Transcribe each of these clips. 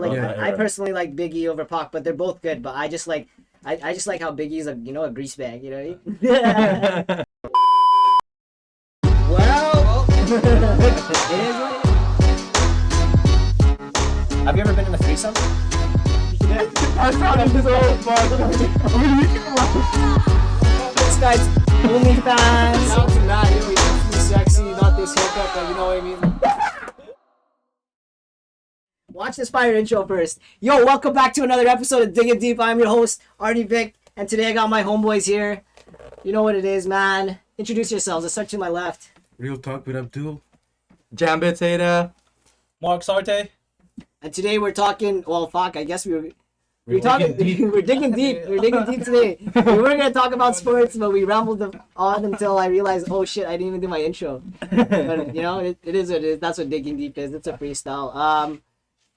I personally like Big E over Pac, but they're both good. But I just like how Big E's a grease bag. You know what I mean? Well, it is what it is. Have you ever been in a threesome? I sounded so fun. This guy's OnlyFans. No, it's not. He's too sexy. Not this haircut, but you know what I mean. Watch this fire intro first. Yo, welcome back to another episode of Diggin Deep. I'm your host, Arnie Vic, and today I got my homeboys here. You know what it is, man. Introduce yourselves. Let's start to my left. Real Talk with Abdul. Jambit Ada. Mark Sarte. And today we're talking, well, fuck, I guess we're digging deep. We're digging deep today. We weren't going to talk about sports, but we rambled on until I realized, oh shit, I didn't even do my intro. But, you know, it is what it is. That's what digging deep is. It's a freestyle.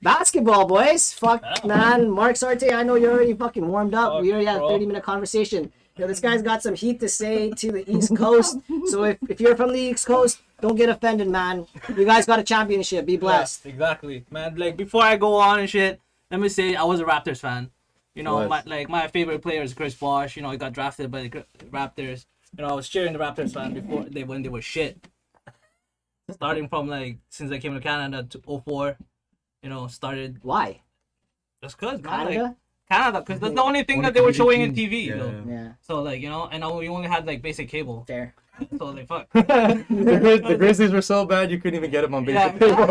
Basketball, boys. Fuck, man. Mark Sarte, I know you're already fucking warmed up. We already had a 30-minute conversation. Yo, this guy's got some heat to say to the East Coast. So if you're from the East Coast, don't get offended, man. You guys got a championship. Be blessed. Yeah, exactly, man. Like, before I go on and shit, let me say I was a Raptors fan. You know, my favorite player is Bosh. You know, he got drafted by the Raptors. You know, I was cheering the Raptors fan when they were shit. Starting from since I came to Canada to 2004. You know, started. Why? Just cause, Canada? Canada, because that's the only thing that they were showing in TV. Yeah. So, you know, and we only had, basic cable. Fair. So, fuck. The Grizzlies were so bad you couldn't even get them on basic cable.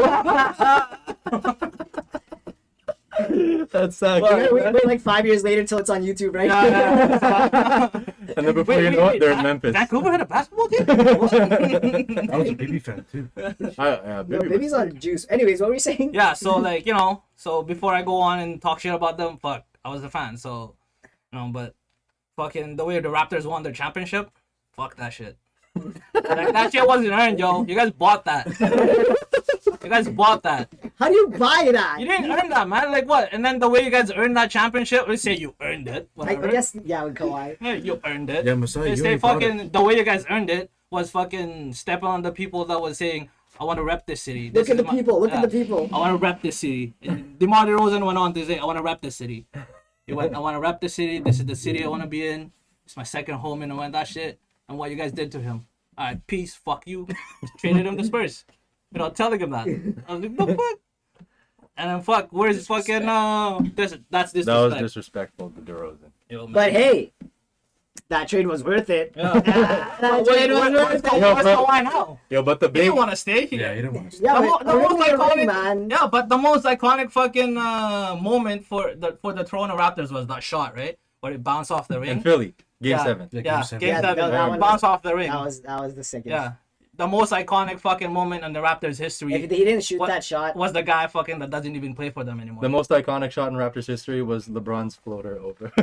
That sucks. Well, wait 5 years later till it's on YouTube, right? And then before you know it, they're in Memphis. Vancouver had a basketball team? I was a BB fan too. Baby's on juice. Anyways, what were you saying? Yeah, so you know, so before I go on and talk shit about them, fuck, I was a fan, so, you know, but fucking the way the Raptors won their championship, fuck that shit. That shit wasn't earned, yo. You guys bought that. You guys bought that. How do you buy that? You didn't earn that, man. Like, what? And then the way you guys earned that championship, let's say you earned it. I guess, yeah, with Kawhi. Yeah, you earned it. Yeah, Messiah, They you say already fucking, the way you guys earned it was fucking stepping on the people that was saying, I want to rep this city. Look at the people. Look at the people. I want to rep this city. DeMar DeRozan went on to say, I want to rep this city. He went, I want to rep this city. This is the city I want to be in. It's my second home and all that shit. And what you guys did to him. All right, peace. Fuck you. Traded him to Spurs. You know, telling him that. I was like, the fuck? And then fuck, where's fucking that's disrespect. That was disrespectful to DeRozan. Yo, But hey, that trade was worth it. Yeah. That trade was worth it. What's Kawhi now? Yo, but the He big didn't want to stay here. Yeah, he didn't want to. Yeah, The most iconic, man. Yeah, but the most iconic fucking moment for the Toronto Raptors was that shot, right? Where it bounced off the ring. in Philly, Game 7. Yeah, Game 7. Game 7. that one Bounced off the ring. That was the sickest. Yeah. The most iconic fucking moment in the Raptors history. If he didn't shoot that shot, was the guy fucking that doesn't even play for them anymore. The most iconic shot in Raptors history was LeBron's floater over.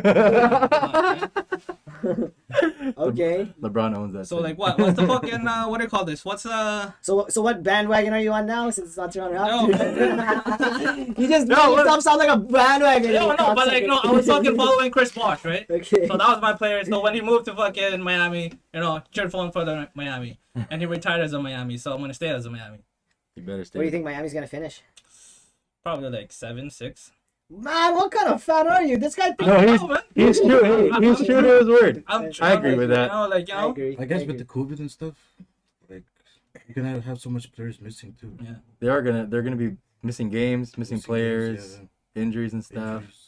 okay. LeBron owns that. So thing. what's the fucking what do you call this? What's So what bandwagon are you on now? Since it's not Toronto No. Raptors. You just made yourself sound like a bandwagon. No, but I was fucking following Bosh, right? Okay. So that was my player. So when he moved to fucking Miami, you know, cheered for him for the Miami, and he retired as a Miami. So I'm gonna stay as a Miami. You better stay. What do you think Miami's gonna finish? Probably 7, 6. Man, what kind of fan are you? This guy. No, he's true. He's true to his word. I agree with that. You know, I agree. I guess with the COVID and stuff, you're gonna have so much players missing too. Yeah. They're gonna be missing games, missing players, games, injuries and stuff. Injuries.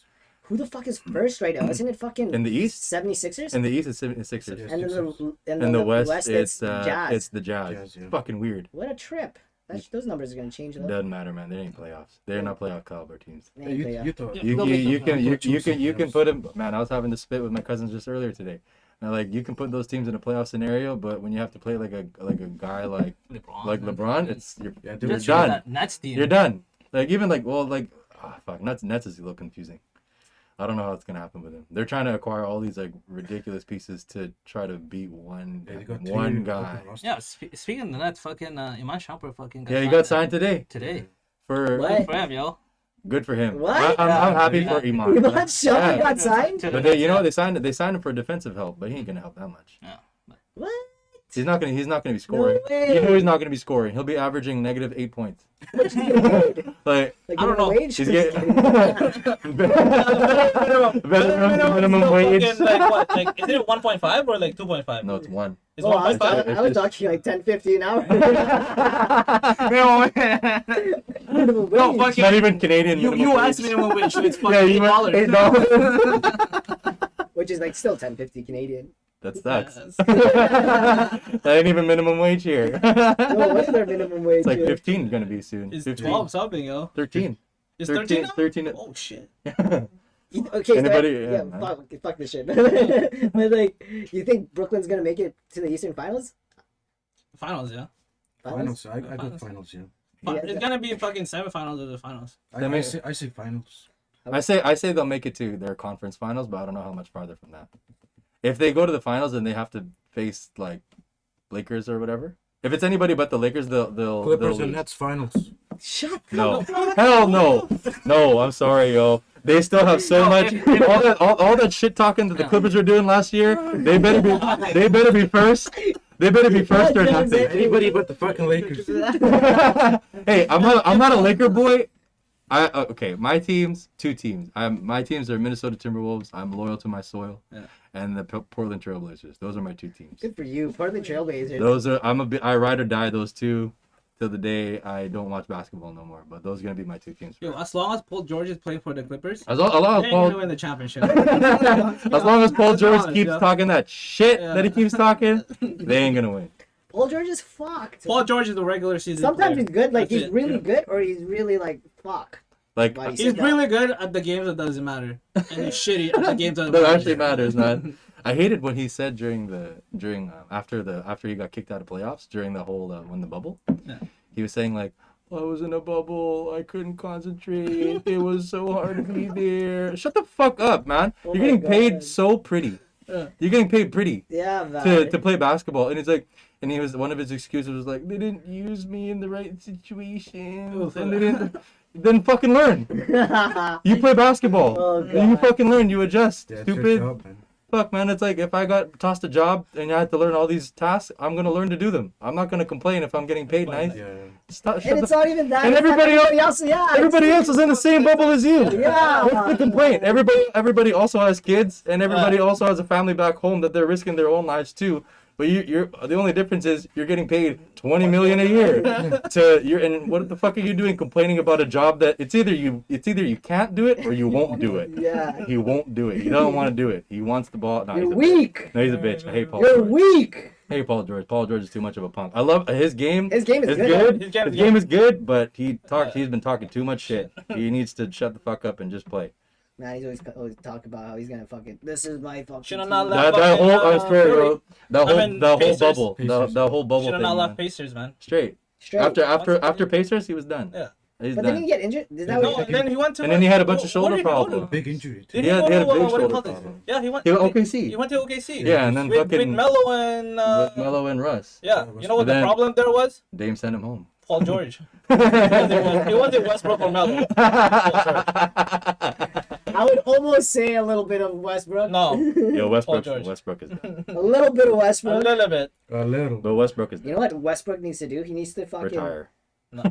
Who the fuck is first right now? Isn't it fucking In the East? 76ers? In the East, it's Sixers. Yeah. And in In the the West, it's it's Jazz. the Jazz. Jazz, yeah. Fucking weird. What a trip. Those numbers are gonna change though. Doesn't matter, man. They ain't playoffs. They're not playoff caliber teams. They ain't playoff. Utah. Yeah. You can put them. Man, I was having to spit with my cousins just earlier today. Now, you can put those teams in a playoff scenario, but when you have to play like a guy like LeBron, you're done. That Nets team. You're done. Fuck. Nets is a little confusing. I don't know how it's gonna happen with him. They're trying to acquire all these ridiculous pieces to try to beat one guy. Yeah, speaking of the Nets, fucking Iman Shumpert fucking Yeah, he got signed today. Today. For What? Good for him, yo. Good for him. What? I'm happy for Iman. Iman Shumpert Yeah. got signed? But they signed him for defensive help, but he ain't gonna help that much. Yeah. What? He's not gonna be scoring. way. You know he's not gonna be scoring. He'll be averaging -8 points. What you gonna get? Like Like I don't minimum know. wage? he's getting minimum So wage. fucking, like what? Like is it 1.5 or like 2.5? No, it's 1. It's Oh, I was 1.5. talking, I was talking like 10.50 an hour. Minimum No, wage. fuck It's not even Canadian. You minimum asked wage. minimum wage, so it's fucking Yeah, you $8. went $8. Which is like still 10.50 Canadian. That sucks. Yes. That ain't even minimum wage here. No, what's their minimum wage? It's like here? 15 gonna be soon. It's 15. 12 something, yo. 13. It's 13 now? 13. Oh shit. Okay, Anybody- so yeah, yeah, fuck this shit. But like, you think Brooklyn's gonna make it to the Eastern Finals? Finals, yeah. Finals. I go Finals. finals. Yeah. Yeah, It's gonna be fucking semifinals or the finals. I say finals. I say they'll make it to their conference finals, but I don't know how much farther from that. If they go to the finals, then they have to face like Lakers or whatever. If it's anybody but the Lakers, they'll Clippers lose. and Nets finals. Shut No, hell no, no. I'm sorry, yo. They still have so much. All that shit talking that the Clippers were doing last year. They better be first. They better be first or nothing. Anybody but the fucking Lakers. Hey, I'm not a Laker boy. Okay, my teams, 2 teams. My teams are Minnesota Timberwolves. I'm loyal to my soil, and the Portland Trailblazers. Those are my 2 teams. Good for you, Portland Trailblazers. Those are I ride or die those 2 till the day I don't watch basketball no more. But those are gonna be my 2 teams. Yo, as long as Paul George is playing for the Clippers, As long they as ain't Paul, gonna win the championship. as long as Paul George honest, keeps yeah. talking that shit Yeah. that he keeps talking, they ain't gonna win. Paul George is fucked. Paul George is the regular season. Sometimes player. he's good, like That's he's it. really good, or he's really like fuck. Like Why do you He's say that? really good at the games that doesn't matter, and he's shitty at the games that that matter. actually matters, man. I hated what he said after he got kicked out of playoffs during the whole when the bubble. Yeah. He was saying like, I was in a bubble, I couldn't concentrate, it was so hard to be there. Shut the fuck up, man. Oh You're my getting God. paid so pretty. Yeah. You're getting paid pretty Yeah, man. to play basketball, and it's like, and he was one of his excuses was like, they didn't use me in the right situations, and they didn't. Then fucking learn. You play basketball. Oh, You God. fucking learn. You adjust. That's your Stupid. job, man. Fuck, man. It's like if I got tossed a job and I had to learn all these tasks, I'm gonna learn to do them. I'm not gonna complain if I'm getting paid nice. Yeah. Stop, shut And the it's not even that. And it's not everybody else. Yeah. Everybody else is in the same bubble as you. Yeah. What's the complaint? Everybody also has kids, and everybody also has a family back home that they're risking their own lives too. But you're the only difference is you're getting paid $20 million a year. And what the fuck are you doing complaining about a job that it's either you can't do it or you won't do it. Yeah. He won't do it. He doesn't want to do it. He wants the ball. No, You're he's a weak. bitch. No, he's a bitch. I hate Paul. You're George. weak. Hey, Paul George. Paul George is too much of a punk. I love his game. His game is It's good. good. His game is good, but he's been talking too much shit. He needs to shut the fuck up and just play. Man, he's always talk about how he's gonna fucking. This is my fucking. Should've team. not left. That whole I swear, Fucking, bro. That whole Pacers. bubble. Pacers. The whole bubble Should thing. have not left Man. Pacers, man. Straight. Straight. After Pacers, he was done. Yeah. He's But done. didn't he get injured? Is that No, what? And then he went to. And then he had a bunch of shoulder where did he go to? problems. Big injury. Did He had a big what do you shoulder call this? problem. Yeah, he went. He went OKC. He went to OKC. Yeah, and then with fucking Melo and. with Melo and Russ. Yeah, you know what But then- the problem there was? Dame sent him home. Paul George. It wasn't Westbrook or Melo. I would almost say a little bit of Westbrook. No, Yo, Westbrook George. is done. A little bit of a Westbrook. little bit. A little. But Westbrook is You know done. what Westbrook needs to do? He needs to fucking. Retire. No. I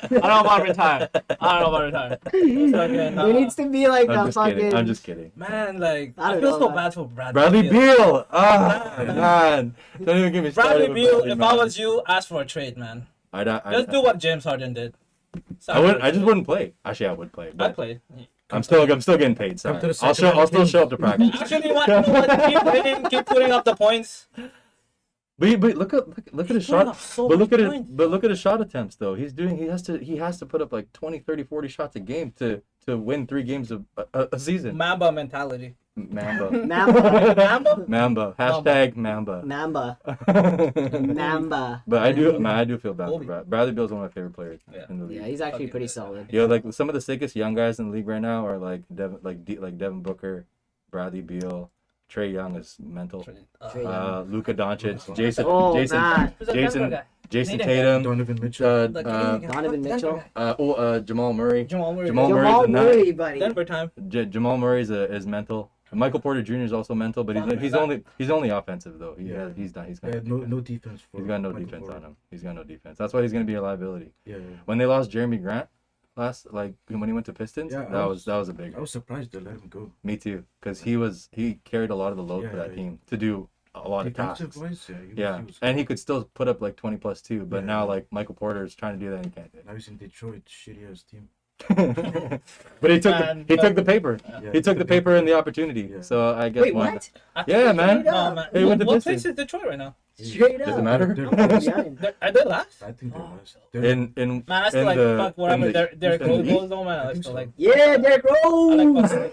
don't know about retire. I don't know about retire. It's fucking, He needs to be like I'm a just fucking. kidding. I'm just kidding. Man, like I I, don't feel know, so man. bad for Bradley Beal. Oh man. Don't even get me started. Bradley with Beal. Bradley If Beal. I was you, ask for a trade, man. Just do what James Harden did. I just wouldn't play. Actually, I would play. I'd But play. I'm still getting paid. Sorry. Come to the I'll second still show up to practice. Actually, what? You know what? Keep winning. Keep putting up the points. But look at his putting shot. up so But look many at points. look at his shot attempts though. He has to put up like 20, 30, 40 shots a game to win 3 games a season. Mamba mentality. Mamba. Mamba. Mamba? Mamba. Hashtag Mamba. Mamba. Mamba. But I do feel bad for Kobe. Bradley Beal's one of my favorite players Yeah. in the league. Yeah, he's actually pretty solid. Yo, like some of the sickest young guys in the league right now are like Devin Booker, Bradley Beal, Trey Young is mental. Trey Young. Luca Doncic, Oh, Jason man. Tatum, Donovan Mitchell. Donovan Mitchell. Jamal Murray. Jamal Murray. Jamal Murray's Jamal a nut. Murray, buddy. Denver time. Jamal Murray is mental. Michael Porter Jr. is also mental, but he's only offensive though. He's got no defense. He's got no defense on him. He's got no defense. That's why he's gonna be a liability. Yeah. When they lost Jeremy Grant when he went to Pistons, that was a big. I was surprised they let him go. Me too, because he carried a lot of the load for that team to do a lot of tasks. And he could still put up like 20 plus too, but now like Michael Porter is trying to do that and he can't do it. Now he's in Detroit, shitty ass team. But he took the paper. Yeah. He took the paper and the opportunity. Yeah. So I guess. Wait, what? Yeah, man. No, man. Hey, What place is Detroit right now? Straight up. Does it matter? Are they last? I think they're last. In Man, I still like fuck whatever Derek Rose goes though, man. I still like. Yeah, Derek Rose. I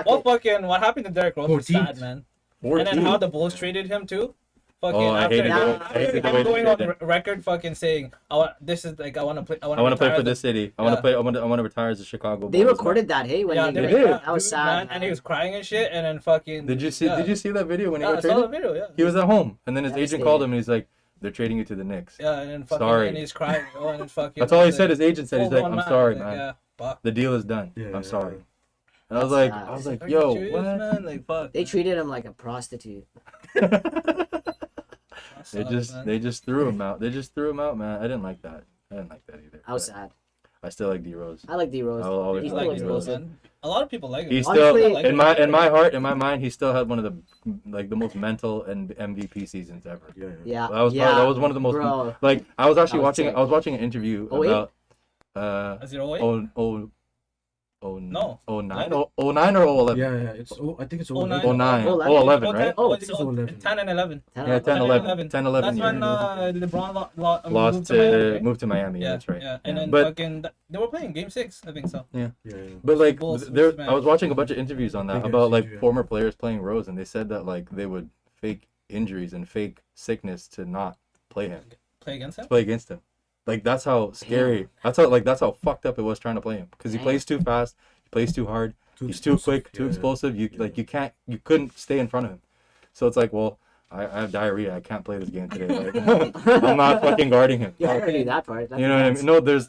like fucking. What happened to Derek Rose was sad, man. 14. And then how the Bulls treated him too. Fucking I hated it. I hated the way I'm they going on treated record fucking saying I want to play. I want to play for this city. I want to play. I want to retire as a Chicago Bulls. They recorded that, hey, when they did. did. That was sad. Man, and he was crying and shit, and then fucking. Did you see that video when he got I saw the traded? video. Yeah. He was at home, and then his agent called him, and he's like, "They're trading you to the Knicks." Yeah, and then fucking. Sorry. And he's crying. And then fucking. That's all he said. His agent said, "He's like, full-blown I'm sorry, like, man. Yeah. Fuck. The deal is done. Yeah, I'm sorry." yeah. And I was like, Are yo, you serious, what? man? Like, fuck. They treated him like a prostitute. They just threw him out. They just threw him out, man. I didn't like that. I didn't like that either. I was sad. I still like D Rose. I like D Rose. I will always He's like still D D-Rose, explosive. man. A lot of people like him. He's Honestly, still like in my heart, in my mind, he still had one of the most mental and MVP seasons ever. Yeah. That was one of the most Bro. like I was watching sick. I was watching an interview 08? about 08? No. 09 or 11. Yeah, it's I think it's 09. 09. 11. 11, right? Oh, it's 11. 10 and 11. Yeah, 10, 11. 10, 11 That's when years. LeBron Lost moved to Miami, right? moved to Miami. Yeah, that's right. Yeah, and then But fucking they were playing Game 6, I think so. Yeah. But like Bulls there, versus I was watching a bunch of interviews on that Big about ass like injury. former players playing Rose, and they said that like they would fake injuries and fake sickness to not play him, Play against him. to play against him. Like that's how scary. That's how fucked up it was trying to play him because he plays too fast, he plays too hard, he's too quick, too explosive. You couldn't stay in front of him. So it's like, well, I have diarrhea. I can't play this game today. Like, I'm not fucking guarding him. Yeah, I already knew that part. You know what I mean? No, there's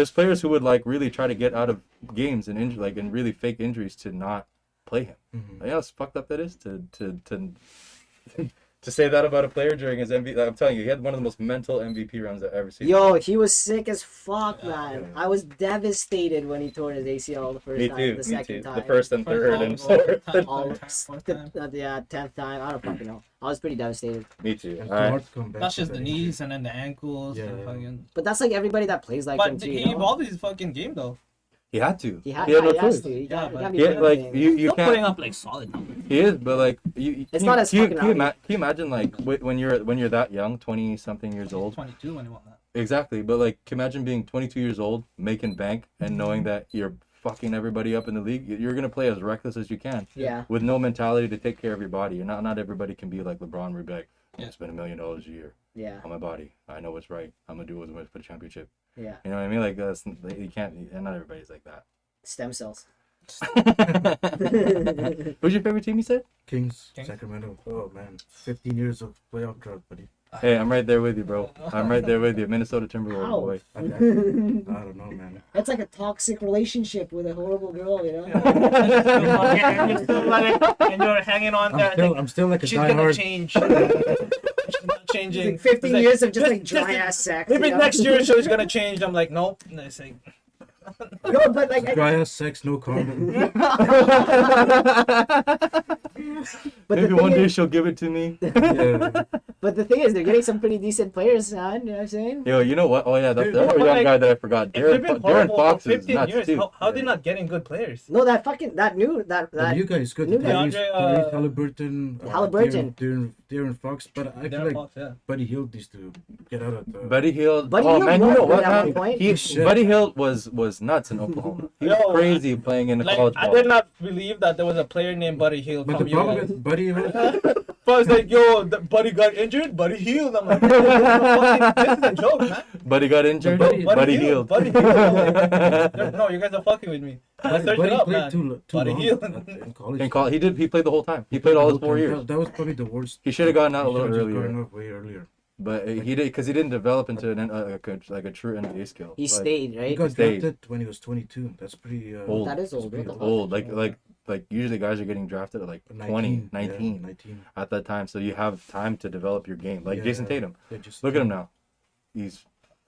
players who would like really try to get out of games and and really fake injuries to not play him. Mm-hmm. You know how fucked up that is to say that about a player during his MVP. I'm telling you, he had one of the most mental MVP runs I've ever seen. Yo, he was sick as fuck, man. I was devastated when he tore his ACL the first Me time, too. the Me second too. time. The first and third and Fourth fourth. All, fourth time. yeah, 10th time. I don't fucking know. I was pretty devastated. Me too. It's All right. hard to come back That's from just the that knees and then the ankles. Yeah. And fucking... But that's like everybody that plays like him But too. he You know? evolved his fucking game though. He had to. He He had has no choice. to. He Yeah, can't, but- he can't be Yeah, doing like anything. you Still putting can't. up like solid numbers. He is, but like you. It's can not you- as can you, fucking can you, rowdy. can you imagine like when you're that young, 20 something years old? 22 when he won that. Exactly, but like, can you imagine being 22 years old, making bank, and knowing that you're fucking everybody up in the league. You're gonna play as reckless as you can, Yeah. with no mentality to take care of your body. You're not everybody can be like LeBron, where you're like, I'm gonna spend $1 million a year Yeah. on my body. I know what's right. I'm gonna do what's right for the championship. Yeah. You know what I mean? Like that's you can't. And not everybody's like that. Stem cells. Who's your favorite team? You said? Kings, Kings? Sacramento. Oh man, 15 years of playoff drought, buddy. Hey, I'm right there with you, bro. I'm right there with you. Minnesota Timberwolves, How? boy. I don't know, man. That's like a toxic relationship with a horrible girl, you know? And you're hanging on there. I'm still like a She's gonna diehard. change. She's not It's changing. like 15 It's years of just like just- dry ass sex. Maybe you know? next year she's gonna change. I'm like, nope. And I say, No, but like, Dry ass sex, no condom. but Maybe the one thing day is, she'll give it to me. Yeah. but the thing is, they're getting some pretty decent players, man. You know what I'm saying? Yo, you know what? Oh yeah, that's Dude, the other but young like, guy that I forgot. if they've been Darren horrible Fox for is 15 nuts years, too. how they not getting good players? No, that fucking that new The that new guy is good. new guy. DeAndre, Halliburton. Halliburton. Darren Fox. But I feel Darren like Fox, yeah. Buddy Hield needs to get out of the. Buddy Hield. Buddy Oh Hield man, you was know good what, at man? one point. Buddy Hield was nuts in Oklahoma. He was Yo, crazy playing in the Like, college I ball. did not believe that there was a player named Buddy Hield But from the problem UNLV. with Buddy Hield, So I was like, yo, Buddy got injured, Buddy healed. I'm like, this is a joke, man. Buddy got injured. Buddy Healed. Buddy healed. I'm like, no, you guys are fucking with me. I searched it Buddy up, played man. too Buddy long Hield. in college. In college, he played the whole time. He played all his 4 years. That was probably the worst. He should have gotten out a He little should've just earlier. gotten out way earlier. But he did because he didn't develop into like a true NBA skill. He Like, stayed, He right? got Stayed. drafted when he was 22. That's pretty Old. That is old. pretty What the old. fuck? Like usually guys are getting drafted at like 20, 19 Yeah, 19. at that time. So you have time to develop your game. Like Yeah. Jason Tatum. Yeah, just Look at him now. He's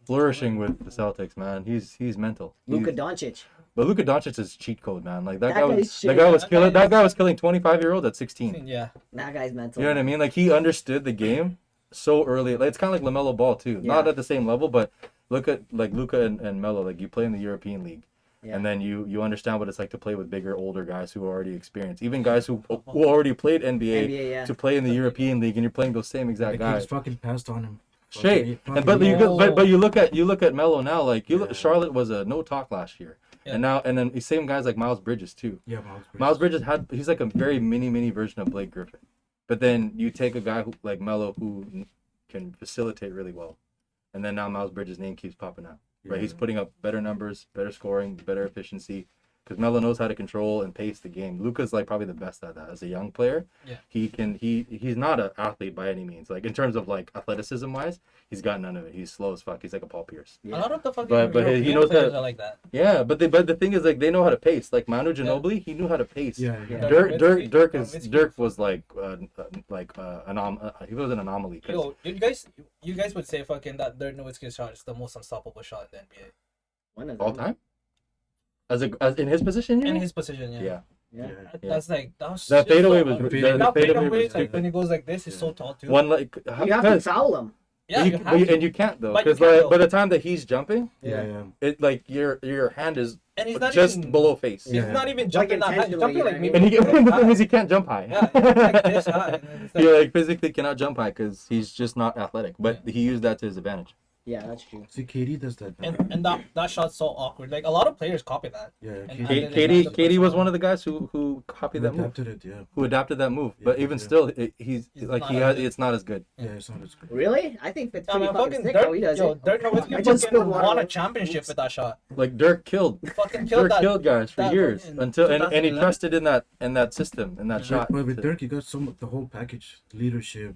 flourishing with the Celtics, man. He's mental. Luca He's- Doncic. But Luka Doncic is cheat code, man. Like That that guy's shit. guy was That killing. guy That guy was killing 25-year-olds at 16. Yeah. That guy's mental. You know what I mean? Like he understood the game so early. Like, it's kind of like LaMelo Ball too. Yeah. Not at the same level, but look at like Luka and Melo. Like you play in the European League, Yeah. and then you understand what it's like to play with bigger, older guys who are already experienced. Even guys who already played NBA, NBA, yeah. to play in the European League, and you're playing those same exact Like, guys. he's fucking passed on him. Straight. Fucking- And but you fucking- but you look at Melo now. Like Yeah. Charlotte was a no talk last year, Yeah. and then the same guys like Miles Bridges too. Yeah, Miles Bridges he's like a very mini version of Blake Griffin. But then you take a guy like Melo who can facilitate really well. And then now Miles Bridges' name keeps popping out. Right? Yeah. He's putting up better numbers, better scoring, better efficiency. Because Melo knows how to control and pace the game. Luca's like probably the best at that as a young player. Yeah. He's not an athlete by any means. Like in terms of like athleticism wise, he's got none of it. He's slow as fuck. He's like a Paul Pierce. Yeah. A lot of the fucking But he European knows players that- are like that. Yeah, but the thing is like they know how to pace. Like Manu Ginobili, he knew how to pace. Yeah, Yeah. Dirk Nowitzki. Dirk was like he was an anomaly. 'Cause Yo, you guys would say fucking that Dirk Nowitzki shot is the most unstoppable shot in the NBA. One of all them. time, as in his position, you In mean? his position, yeah. Yeah. Yeah. Yeah. That's like that was That just fadeaway so was ugly. that That fadeaway fadeaway, was like stupid. when he goes like this, he's Yeah. so tall too. One like You have to foul him. Yeah, you have to. and you can't though But you because can't, like, though. by the time that he's jumping, yeah. it like your hand is And he's not just even below face. He's Yeah. not even jumping that high. He's intentionally, jumping like right? maybe. And the thing high. is he can't jump high. Yeah, he's like this high. And then it's He like physically cannot jump high because he's just not athletic. But he used that to his advantage. Yeah, that's true. See, KD does that. Now. and that shot's so awkward. Like a lot of players copy that. Yeah, And KD, then they got the Katie was first one of the guys who copied that move, adapted it. Yeah, who adapted that move. But Yeah, even yeah. still, he's It's like not he as has good. it's not as good. yeah, it's not as good. Really? I think it's I pretty mean, fucking fucking sick Dirk, how he does yo, it. Dirk Nowitzki I just fucking spilled water. won a championship with that shot. Like Dirk killed. Fucking killed Dirk that. killed guys for that years fucking until and he 2011. trusted in that system in that shot. But with to- Dirk, you got the whole package: leadership,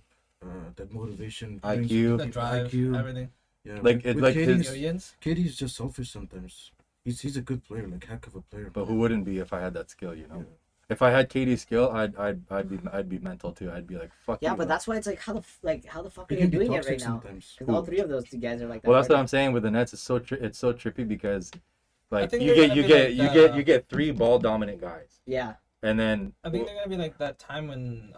that motivation, IQ. The drive, IQ. everything. Yeah, Like, with like KD's, his- Millions. KD's just selfish sometimes. He's a good player, like heck of a player. But who wouldn't be if I had that skill, you know? Yeah. If I had Katie's skill, I'd be mental too. I'd be like, fuck Yeah, you, but man. that's why it's like how the fuck are He you can be doing it toxic right now? sometimes. Because all three of those two guys are like that. Well, that's what right I'm saying with the Nets. It's so trippy because like think you they're get gonna be you get three ball dominant guys, now. Yeah. and then I think they're gonna be like that time when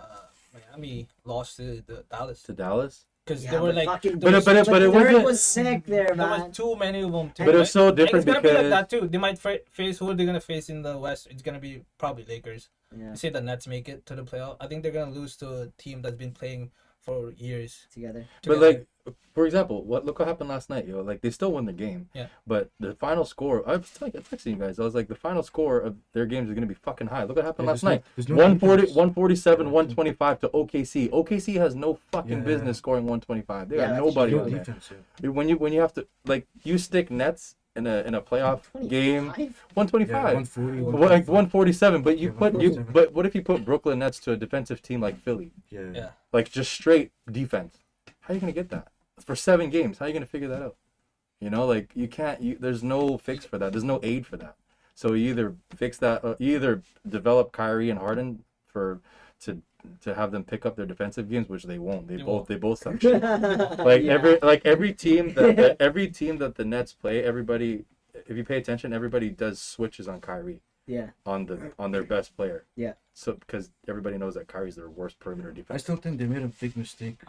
Miami lost to the Dallas to Dallas. because Yeah, they were but like fucking But it Dirk wasn't- was sick there, there man. was too many of them. Too, But it was so different it's gonna be like because- that too. They might face who they're gonna face in the West. It's gonna be probably Lakers. Yeah, You say the Nets make it to the playoff. I think they're gonna lose to a team that's been playing for years. together. But like, for example, look what happened last night, yo. Like they still won the game. Yeah. But the final score, I was texting you guys. I was like, the final score of their games is gonna be fucking high. Look what happened Yeah, last there's night. there's no 140, defense. 147, Yeah. 125 to OKC. OKC has no fucking Yeah. business scoring 125. They Yeah, got that's nobody true. No on there. defense. Yeah. When you have to like you stick Nets in a playoff game 25? 125. 140, Like 147, but you Yeah, put you 147. but what if you put Brooklyn Nets to a defensive team like Philly? Yeah. Yeah. Like just straight defense. How are you gonna get that? For 7 games, how are you gonna figure that out? You know, like you can't there's no fix for that. There's no aid for that. So you either fix that you either develop Kyrie and Harden to have them pick up their defensive games, which they won't. They both suck shit. Like Yeah. every team that the Nets play, everybody, if you pay attention, everybody does switches on Kyrie Yeah. on their best player. Yeah. So because everybody knows that Kyrie's their worst perimeter I defense. still think they made a big mistake.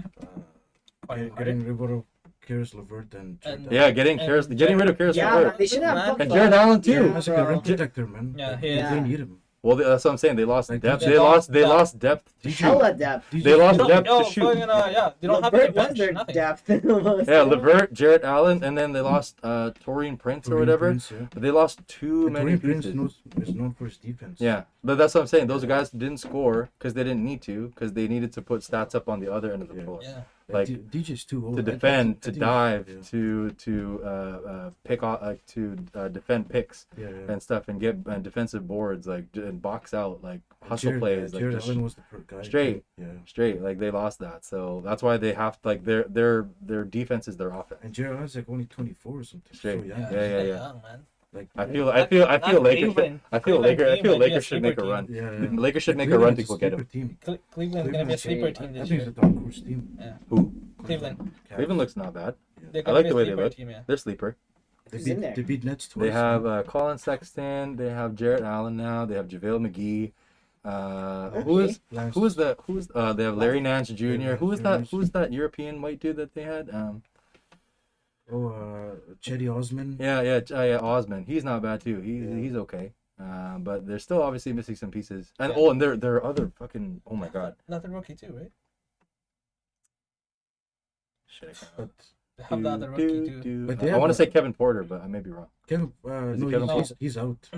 Getting rid of Karis LeVert and And- Yeah, getting And getting rid of Karis Yeah, LeVert. man, they should have Man. booked And him. Jared Allen too. Yeah, That's like a bro. rim protector, man. Yeah, he They- is. They need him. Well, that's what I'm saying. They lost Like, depth. DJ They lost depth to shoot. Hella depth. They lost Yo, depth yo, to shoot. fucking, yeah, they don't have Levert any was bench, their nothing. depth. Yeah, LeVert, Jared Allen, and then they lost Torian Prince or Taurean whatever. Prince, yeah. But they lost too And many Taurean Prince pieces. is known for his defense. Yeah, but that's what I'm saying. Those guys didn't score because they didn't need to, because they needed to put stats up on the other end of the Yeah. floor. Yeah. like DJ's too old. to I defend, to think- dive, yeah. to pick off, to defend picks Yeah, and stuff, and get defensive boards, like and box out, like hustle Jared, plays, like Jared just Allen was the guy. straight. Yeah. straight. Like they lost that, so that's why they have to, like their defense is their offense. And Jared Allen's like only 24 or something. Straight. So young. Yeah. Young, man. Like I feel Not Lakers. Cleveland. I feel Cleveland Lakers team should might be make a a run. yeah. The Lakers should make a Cleveland's run to go get sleeper him. Team. Cleveland's gonna be a sleeper team I this think year. it's a dark horse team. Who? Cleveland. Cleveland looks not bad. They're I gonna like be the a way they sleeper look. team, yeah. They're sleeper. They Who's in beat, there? they beat Nets twice. They have Colin Sexton. They have Jarrett Allen now. They have JaVale McGee. They have Larry Nance Jr. Who is that European white dude that they had? Chetty Osman. Yeah, Osman. He's not bad too. He's okay. But they're still obviously missing some pieces. And their other fucking, oh my god. Another rookie too, right? Shit, I can't But They have the other rookie too. But they I have want to a- say Kevin Porter, but I may be wrong. Kevin, Is it no, Kevin he's out.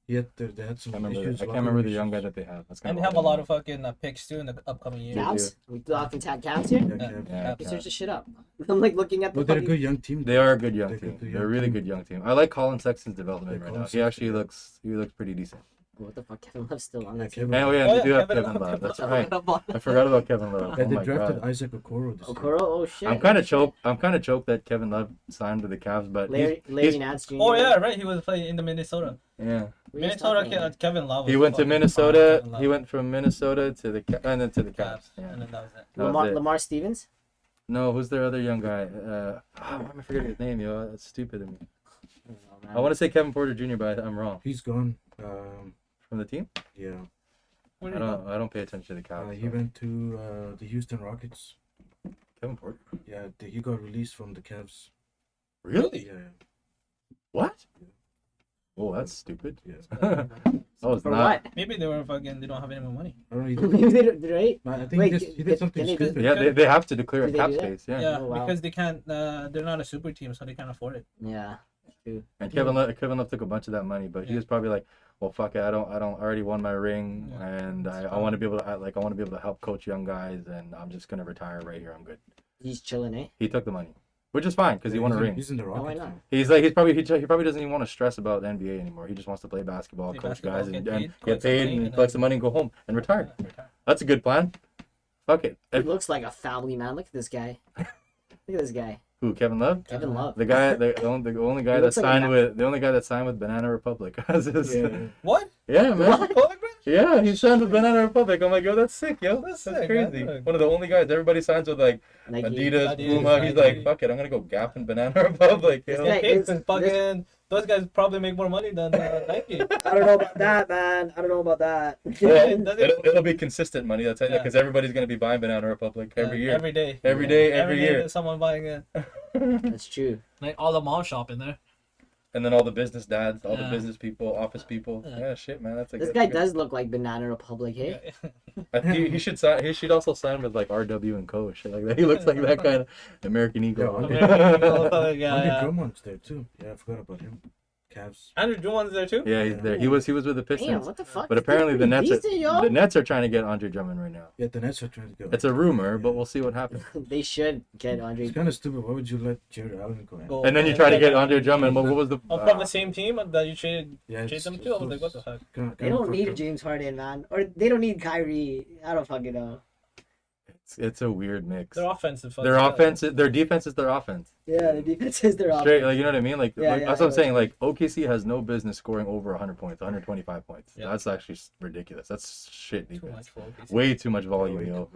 They had some issues. I can't remember the young guy that they have. That's And kinda they have a odd. lot of fucking picks too in the upcoming years. Cavs? We talking Cavs here? Yeah, Yeah. Kev. Yeah, You search this shit up. I'm like looking at the But they're a fucking... good young team. They are a good young They're team. good They're a really young good young team. I like Colin Sexton's development Yeah, right Colin now. He actually Sexton, looks pretty decent. What the fuck? Kevin Love's still on Yeah, that team. Kevin. Oh yeah, Oh, they do yeah, have Kevin Kevin Love. Love. That's Kevin right. Love. I forgot about Kevin Love. Yeah, Oh they my drafted god. Isaac Okoro this year. Okoro? Oh shit. I'm kind of choked that Kevin Love signed with the Cavs, but Larry Nance Jr. Oh yeah, right. He was playing in the Minnesota. yeah. Kevin Love. He was went to fucking Minnesota. Kevin Love. He went from Minnesota to the and then to the Cavs. Cavs, Yeah. and then that was it. That was it. Lamar Stevens? No, who's their other young guy? Why am I forgetting his name, yo? That's stupid of me. I want to say Kevin Porter Jr., but I'm wrong. He's gone. From the team? Yeah. Where I did he go? don't pay attention to the Cavs. He so. went to the Houston Rockets. Kevin Porter. Yeah, he got released from the Cavs. Really? Yeah. What? Oh, that's stupid. Yeah. that was For not. what? Maybe they were fucking. They don't have any more money. I don't know. He did, Right? I think Wait, he did something can he do- stupid. Yeah, they have to declare Do they cap do that? space. Yeah. Yeah, Oh, wow. because they can't. They're not a super team, so they can't afford it. Yeah. True. And Kevin Love took a bunch of that money, but he Yeah. was probably like, well, fuck it, I already won my ring, Yeah. and I want to be able to I want to be able to help coach young guys, and I'm just gonna retire right here. I'm good. He's chilling, eh? He took the money, which is fine because he won a ring. He's in the Oh, why Rockets. not? He probably doesn't even want to stress about the NBA anymore. He just wants to play basketball, Play coach basketball, guys, get and paid, get collect some paid money, and and collect then- some money and go home and retire. Retire. That's a good plan. Fuck it. He looks like a family man. Look at this guy. Look at this guy. Who? Kevin Love? Kevin Love. The only guy He that looks like a signed with Banana Republic. yeah, What? man. What? Yeah, he signed with Banana Republic. I'm like, yo, that's sick, yo. That's sick, crazy. man. One of the only guys. Everybody signs with like Nike. Adidas, Adidas, Puma. He's Nike. like, fuck it, I'm gonna go Gap and Banana Republic. You This know? guy- Okay, this- fucking. Those guys probably make more money than Nike. I don't know about that, man. I don't know about that. Well, Does it- it'll be consistent money. That's Yeah. because everybody's gonna be buying Banana Republic every year, Every day. every day, Every every day year. there's someone buying it. That's true. Like all the mall shop in there. And then all the business dads, all the Yeah. business people, office people. Yeah. Yeah, shit, man. That's like This guy does look like Banana Republic, hey? He should sign. He should also sign with like RW and Co. Shit like that. He looks like that kind of American Eagle. Yeah, yeah, Andre yeah. Drummond's there too. Yeah, I forgot about him. Cavs. Andrew Drummond's there too. Yeah, he's there. He was with the Damn, Pistons. what the fuck? But apparently the Nets, Decent, yo. the Nets are trying to get Andre Drummond right now. Yeah, the Nets are trying to go. It's a rumor, but we'll see what happens. They should get Andre. It's kind of stupid. Why would you let Jared Allen go in? Go. And then you try to get Andre Drummond. What was the? Oh, from the same team that you traded Yeah, them to? I was like, what the fuck? They don't need James Harden, man. Or they don't need Kyrie. I don't fucking know. It's a weird mix. They're offensive. Their offense, their defense is their offense. Yeah, the defense is their Straight, offense. like you know what I mean. Like, Yeah, like yeah, that's what I'm yeah. saying. Like OKC has no business scoring over 100 points, 125 points. Yeah. That's actually ridiculous. That's shit Too defense. much for OKC. Way too much volume, yo.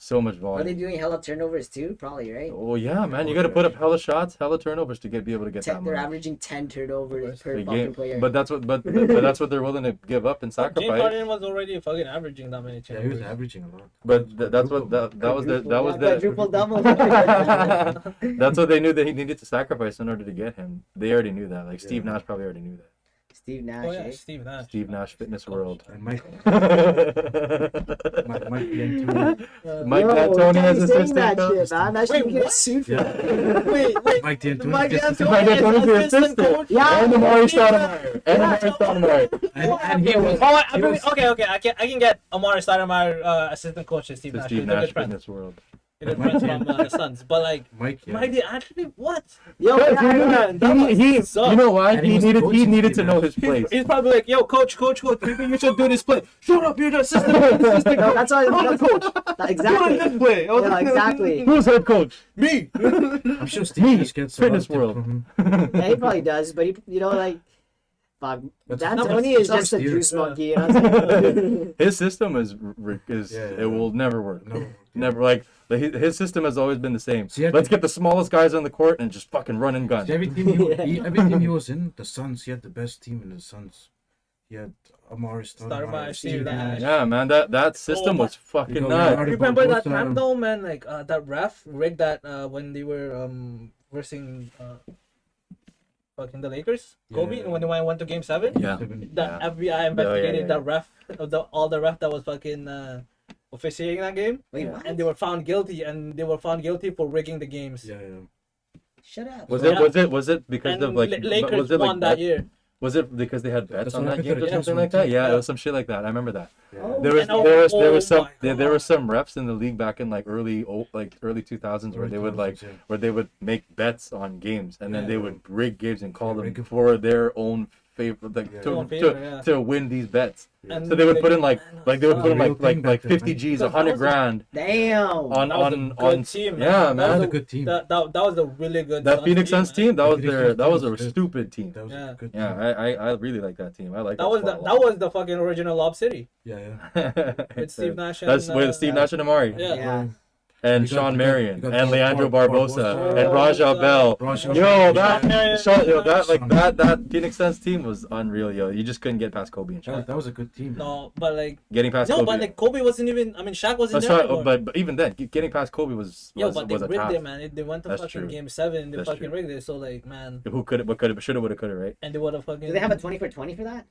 So much Are they volume. doing hella turnovers too? Probably, right? Oh yeah, man. You got to put up hella shots, hella turnovers to be able to get that They're money. averaging 10 turnovers per The fucking game, player. but that's what, but that's what they're willing to give up and James sacrifice. Harden was already fucking averaging that many Yeah, he turnovers. was averaging a lot. But that's what that was the Quadruple double. that's what they knew that he needed to sacrifice in order to get him. They already knew that. Like Steve Yeah. Nash probably already knew that. Steve Nash. Oh yeah, eh? Steve Nash. Steve Nash Fitness World. And Mike Mike D'Antoni D'Antoni as assistant that coach. shit, man. That shit Wait, get what? sued for. Yeah. Wait. Mike D'Antoni. Mike just- D'Antoni. Mike D'Antoni's the Assistant assistant. coach? Yeah. And Amari Stoudemire. And Amari Stoudemire. And he was. Oh, he was- okay. I can get Amari Stoudemire assistant coach to Steve To Nash. Steve They're Nash good friends. Fitness World. Good friends from the Suns. But like, Mike, yeah. Mike, actually, what? Yo, He, sucks. you know why? And He he was needed coaching to team, know man. his place. He's probably like, yo, coach, maybe you should do this play. Shut up, you're the assistant. no, that's why. That's, exactly. This play. Yeah, exactly. Who's head coach? Me. I'm sure Steve just gets a lot of Fitness tips World. from him. Yeah, he probably does, but he, you know, like, fuck, That's- Dan that's- Tony is that's just a steer. juice monkey. You know what I'm saying? His system is Yeah. it will never work. No. Never like his system has always been the same. See, I Let's think- get the smallest guys on the court and just fucking run and gun. See, every team he was in, the Suns, he had the best team in the Suns. He had Amari Stoudemire, Steve Steve Nash. Yeah, man, that system Oh, was fucking You go nuts. Rowdy Remember that Barbosa. time though, man? Like that ref rigged that when they were versing fucking the Lakers, Kobe, Yeah. when they went to Game 7. Yeah. That Yeah. FBI investigated yeah. that ref, all the ref that was fucking officiating that game, Wait, Yeah. what? and they were found guilty, for rigging the games. Yeah. Shut up. Was Yeah. it because And of like Lakers was it won like that year. Was it because they had bets That's on what that happened game to or the something Kings like that? one, Yeah, too. it was some shit like that. I remember that. Oh, There was And there was some my there were God. some refs in the league back in like early 2000s where they would make bets on games and then Yeah. they would rig games and call Yeah, them rig 'em. for their own favor, like Yeah. to, Own favor, to, yeah. to win these bets. And So they would put in like they would put in Real like thing back then, 50 man. G's, That was 100 a- grand Damn. on That was a on good on team, man. yeah, That That man. was a good team. That was a really good. That Suns Phoenix Suns man. team, that was Phoenix Suns a team was good. stupid team. That was Yeah. a good team. Yeah, I really like that team. I like That was squad a that lot. was the fucking original Lob City. Yeah. With Steve Nash That's and, with Steve Nash and Amari. Yeah. Yeah. And You got- Sean you got- Marion you got and Leandro Barbosa. Barbosa Oh, and Raja Bell. Raja Yo, Bell. that Yeah. that Phoenix Suns team was unreal, yo. You just couldn't get past Kobe and Shaq. That was a good team. man. No, but like Getting past no, Kobe. but like Kobe wasn't even. I mean, Shaq wasn't That's there. right, anymore. but even then, getting past Kobe was Yo, but they was a rigged task. it, man. They went to That's fucking true. Game 7. They That's fucking true. rigged it. So like, man, Who could have, should have, would have, could have, right? and they would have fucking. Do they have a 20 for 20 for that?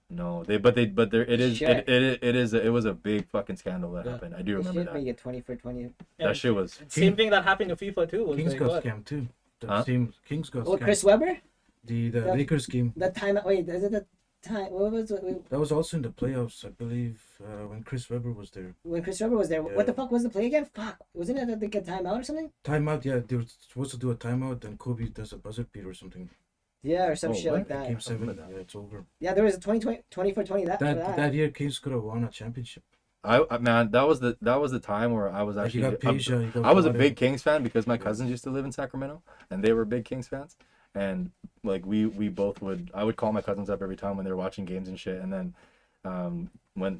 No, but there it is Shit. it was a big fucking scandal that Yeah. happened. I do They remember should that. make it 20 for 20. That shit was Same thing that happened to FIFA too. Was Kings like, got what? scammed too. The Huh? same Kings got Oh, scammed. Chris Webber? The Yeah. Lakers game. That time. Wait, is it the time? What was it? That was also in the playoffs, I believe, when Chris Webber was there. When Chris Webber was there? Yeah. What the fuck was the play again? Fuck. Wasn't it like a timeout or something? Timeout, yeah, they were supposed to do a timeout, then Kobe does a buzzer beat or something. Yeah, or some Oh, shit what? like that. Game 7, yeah, it's over. Yeah, there was a 20 for 20 for that. That year, Kings could have won a championship. man, that was the time where I was Like, you actually got Peja, you got I was a Water. big Kings fan because my cousins used to live in Sacramento and they were big Kings fans. And like we both I would call my cousins up every time when they were watching games and shit. And then when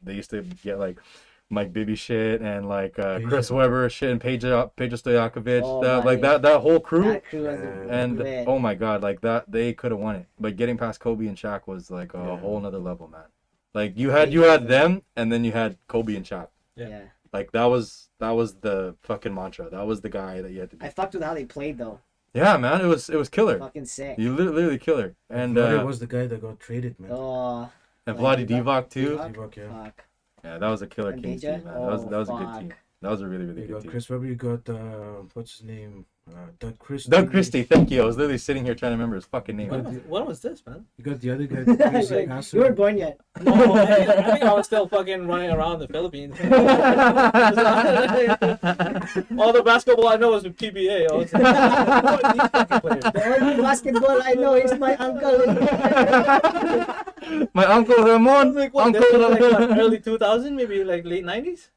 they used to get like Mike Bibby shit and like Chris Webber shit and Peja Stojakovic, Oh, like my- that whole crew. That crew was And lit. oh my god, like that they could have won it. But getting past Kobe and Shaq was like a Yeah. whole nother level, man. Like you had them and then you had Kobe and Shaq. Yeah. Like that was the fucking mantra. That was the guy that you had to be. I fucked with how they played though. Yeah, man, it was killer. Fucking sick. You literally killer. And Water was the guy that got traded, man. Oh. and Vlade Divac too. Divac? Divac, yeah. Fuck. Yeah, that was a killer And Kings Peja? team, man. Oh, That was a good fuck. team. That was a really You good got team. Chris Webber, you got, what's his name? Doug Christie. Doug Christie, thank you. I was literally sitting here trying to remember his fucking name. When was this, man? You got the other guy, the crazy Like, passer. you weren't born yet. No, I think I was still fucking running around the Philippines. All the basketball I know is with PBA. I was like, these fucking players. The only basketball I know is my uncle. My uncle Ramon. Like, what, Uncle this was like, Ramon. what, early 2000, maybe like late 90s?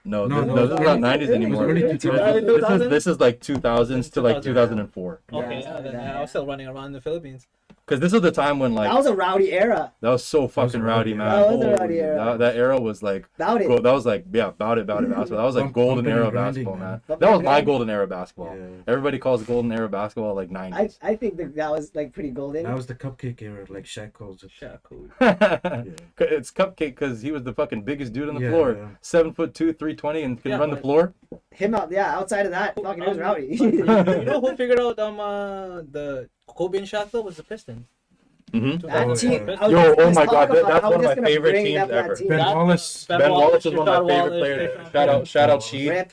No, No, this no, is not 90s anymore. early This 2000s. this is like 2000s to like 2004. Okay, Yeah, then, yeah. I was still running around the Philippines. Because this was the time when like That was a rowdy era. that was so fucking a rowdy, rowdy man. era. That was a Holy- rowdy era. That era was like About it. that was like about it basketball. That was like Bump- golden bumping era and grinding, basketball, man. man. Bumping That was and my grinding. golden era basketball. Yeah. Everybody calls golden era basketball like 90s. I think that was like pretty golden. That was the cupcake era, like Shaq calls it. Yeah, cool. It's Cupcake because he was the fucking biggest dude on the Yeah, floor. yeah. 7'2", 320, and can Yeah, run the but- floor. Him out, yeah. Outside of that, fucking, it was rowdy. You know who figured out the Kobe and Shaq though was the Pistons. Mm-hmm. That Oh, team. yeah. I was Yo, just oh gonna my talk God, about- that's I was one of just my gonna favorite bring teams up that ever. team. Ben That- Wallace. Ben Wallace is one of my Rashad favorite Wallace, players. Rashad Shout out Sheed. Rip.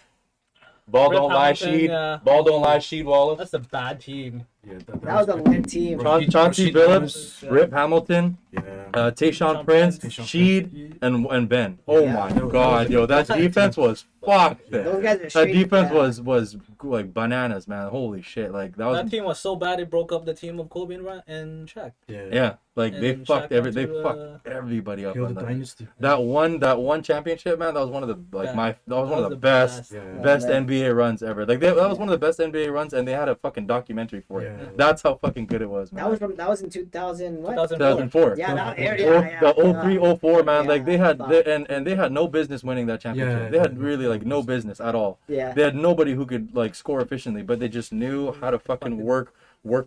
Ball Rip don't lie, Hamilton, Sheed. yeah. Ball don't lie, Sheed Wallace. That's a bad team. Yeah, That was a lit team. Chauncey Rasheed Billups, Yeah. Rip Hamilton, Yeah. Tayshaun Tayshaun Prince, Prince. Sheed, and Ben. Oh Yeah. my That was God, a yo, good that team. defense was fucked. Those guys are That straight. defense yeah. was like bananas, man. Holy shit! Like that was That team was so bad it broke up the team of Kobe and Shaq. yeah. Like And they then fucked Shaq went they to the- fucked everybody up Kill on the that. dynasty. That one championship, man. That was one of the like Yeah. my that was one of the best. best Yeah. best man. NBA runs ever. Like that was one of the best NBA runs, and they had a fucking documentary for it. Yeah. That's how fucking good it was, man. That was in 2000 what? 2004. Yeah, that Yeah. area. The 03-04, man, like they had fuck. and they had no business winning that championship. Yeah, they had no- really like no business at all. Yeah. They had nobody who could like score efficiently, but they just knew how to fucking work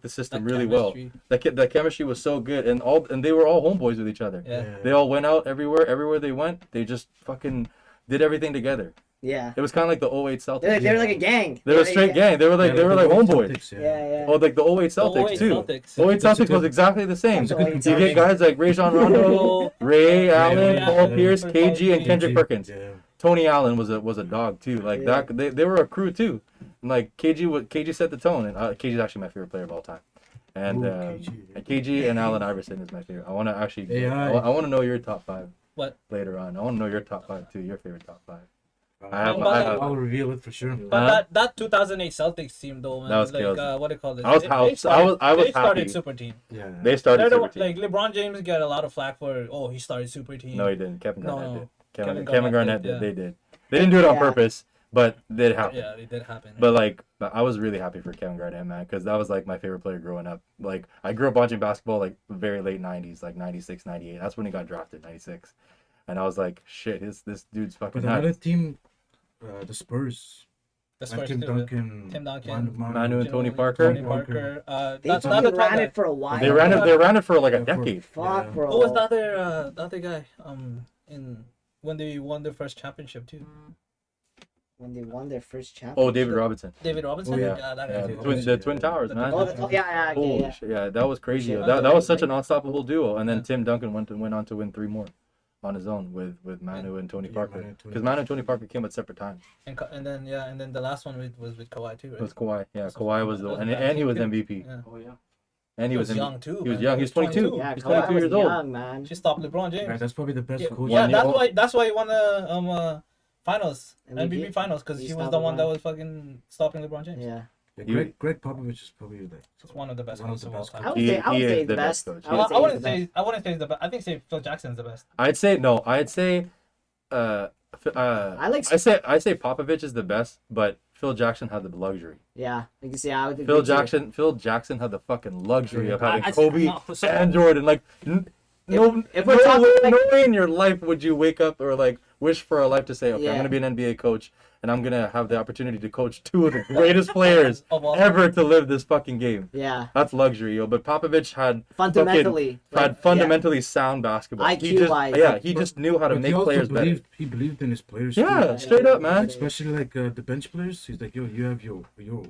the system really well. That chemistry was so good, and they were all homeboys with each other. Yeah. They all went out everywhere they went. They just fucking did everything together. Yeah. It was kind of like the 08 Celtics. They're like a gang. They were a straight gang. They were like homeboys. Yeah. Oh, like the 08 Celtics too. 08 Celtics was exactly the same. That's You what get Celtics. guys like Rajon Rondo, Ray Allen, yeah, Paul yeah. Pierce, Yeah. KG, and Kendrick Perkins. Yeah. Tony Allen was a dog too. Like Yeah. that, they were a crew too. And like KG set the tone, and KG is actually my favorite player of all time. And Ooh, KG and Allen Iverson is my favorite. I want to actually, AI. I want to know your top 5. What? Later on, I want to know your top 5 too. Your favorite top 5. I'll reveal it for sure. But that 2008 Celtics team though, man, That was like chaos. what do you call it? I was They started happy. super team. Yeah. They started They're the- super team. like LeBron James got a lot of flack for he started super team. No, he didn't. Kevin No, Garnett no. did. Kevin Kevin Garnett Garnett did, did. yeah. They did. They didn't do it on Yeah. purpose, but it happened. Yeah, it did happen. But I was really happy for Kevin Garnett, man, because that was like my favorite player growing up. Like I grew up watching basketball like very late 90s, like 96, 98. That's when he got drafted, 96. And I was like, shit, this dude's fucking But another nuts. team, the Spurs. That's And first Tim too, Duncan. Tim Duncan. Manu and Tony Parker. Tony Parker. They That's fucking not the ran guy. it for a while. They ran it for like a decade. Fuck, Yeah. bro. Who was the other guy? In when they won their first championship too. When they won their first championship. Oh, David Robinson. David Robinson. Oh, yeah. that guy Yeah, too. the Twin Towers, man. Yeah. Holy shit, yeah, that was crazy. Shit. That was such an unstoppable duo. And then Yeah. Tim Duncan went on to win 3 more on his own with Manu and Tony Yeah, Parker. Manu and Tony Because Manu and Tony Parker came at separate times. And then the last one was with Kawhi too, right? It was Kawhi. Yeah, That's Kawhi was that the was and, bad and he team was too. MVP. Yeah. Oh yeah. And He was in- young too. He was man. young. He was 22. Yeah, He's Kawhi 22 was years old. young, man. She stopped LeBron James. Right, that's probably the best coach. Yeah, One that's why he won the finals, MVP? MVP finals, because He he was stopped the one that LeBron. was fucking stopping LeBron James. Yeah. Yeah, Greg Popovich is probably like It's one of the best One of coaches the of all best time. I would He- say, I would he say is he's the the best best. coach. I would say I he's wouldn't the best. say he's the best. I think say Phil Jackson's the best. I'd say no. I'd say I like. I say Popovich is the best, but Phil Jackson had the luxury. Yeah, you can see. I would. Phil agree too. Jackson had the fucking luxury of having I- Kobe no, so- and Jordan. Like, if we're talking like- no way in your life would you wake up or like wish for a life to say, okay, I'm Yeah. gonna be an NBA coach and I'm gonna have the opportunity to coach 2 of the greatest players Of all ever to live this fucking game. Yeah, That's luxury, yo. But Popovich had fundamentally. had fundamentally sound basketball. IQ He just, wise. yeah, he just knew how to But make he also players better. He believed in his players. Yeah, too. straight up, man. Especially like the bench players. He's like, yo, you have your role.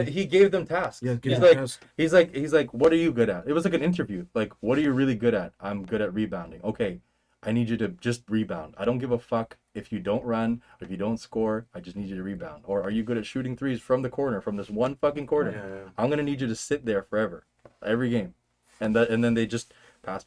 He gave them tasks. Yeah, he's give like, them tasks. he's like, what are you good at? It was like an interview. Like, what are you really good at? I'm good at rebounding. Okay, I need you to just rebound. I don't give a fuck if you don't run, if you don't score. I just need you to rebound. Or are you good at shooting threes from the corner, from this one fucking corner? Yeah. I'm gonna need you to sit there forever, every game, and then they just pass,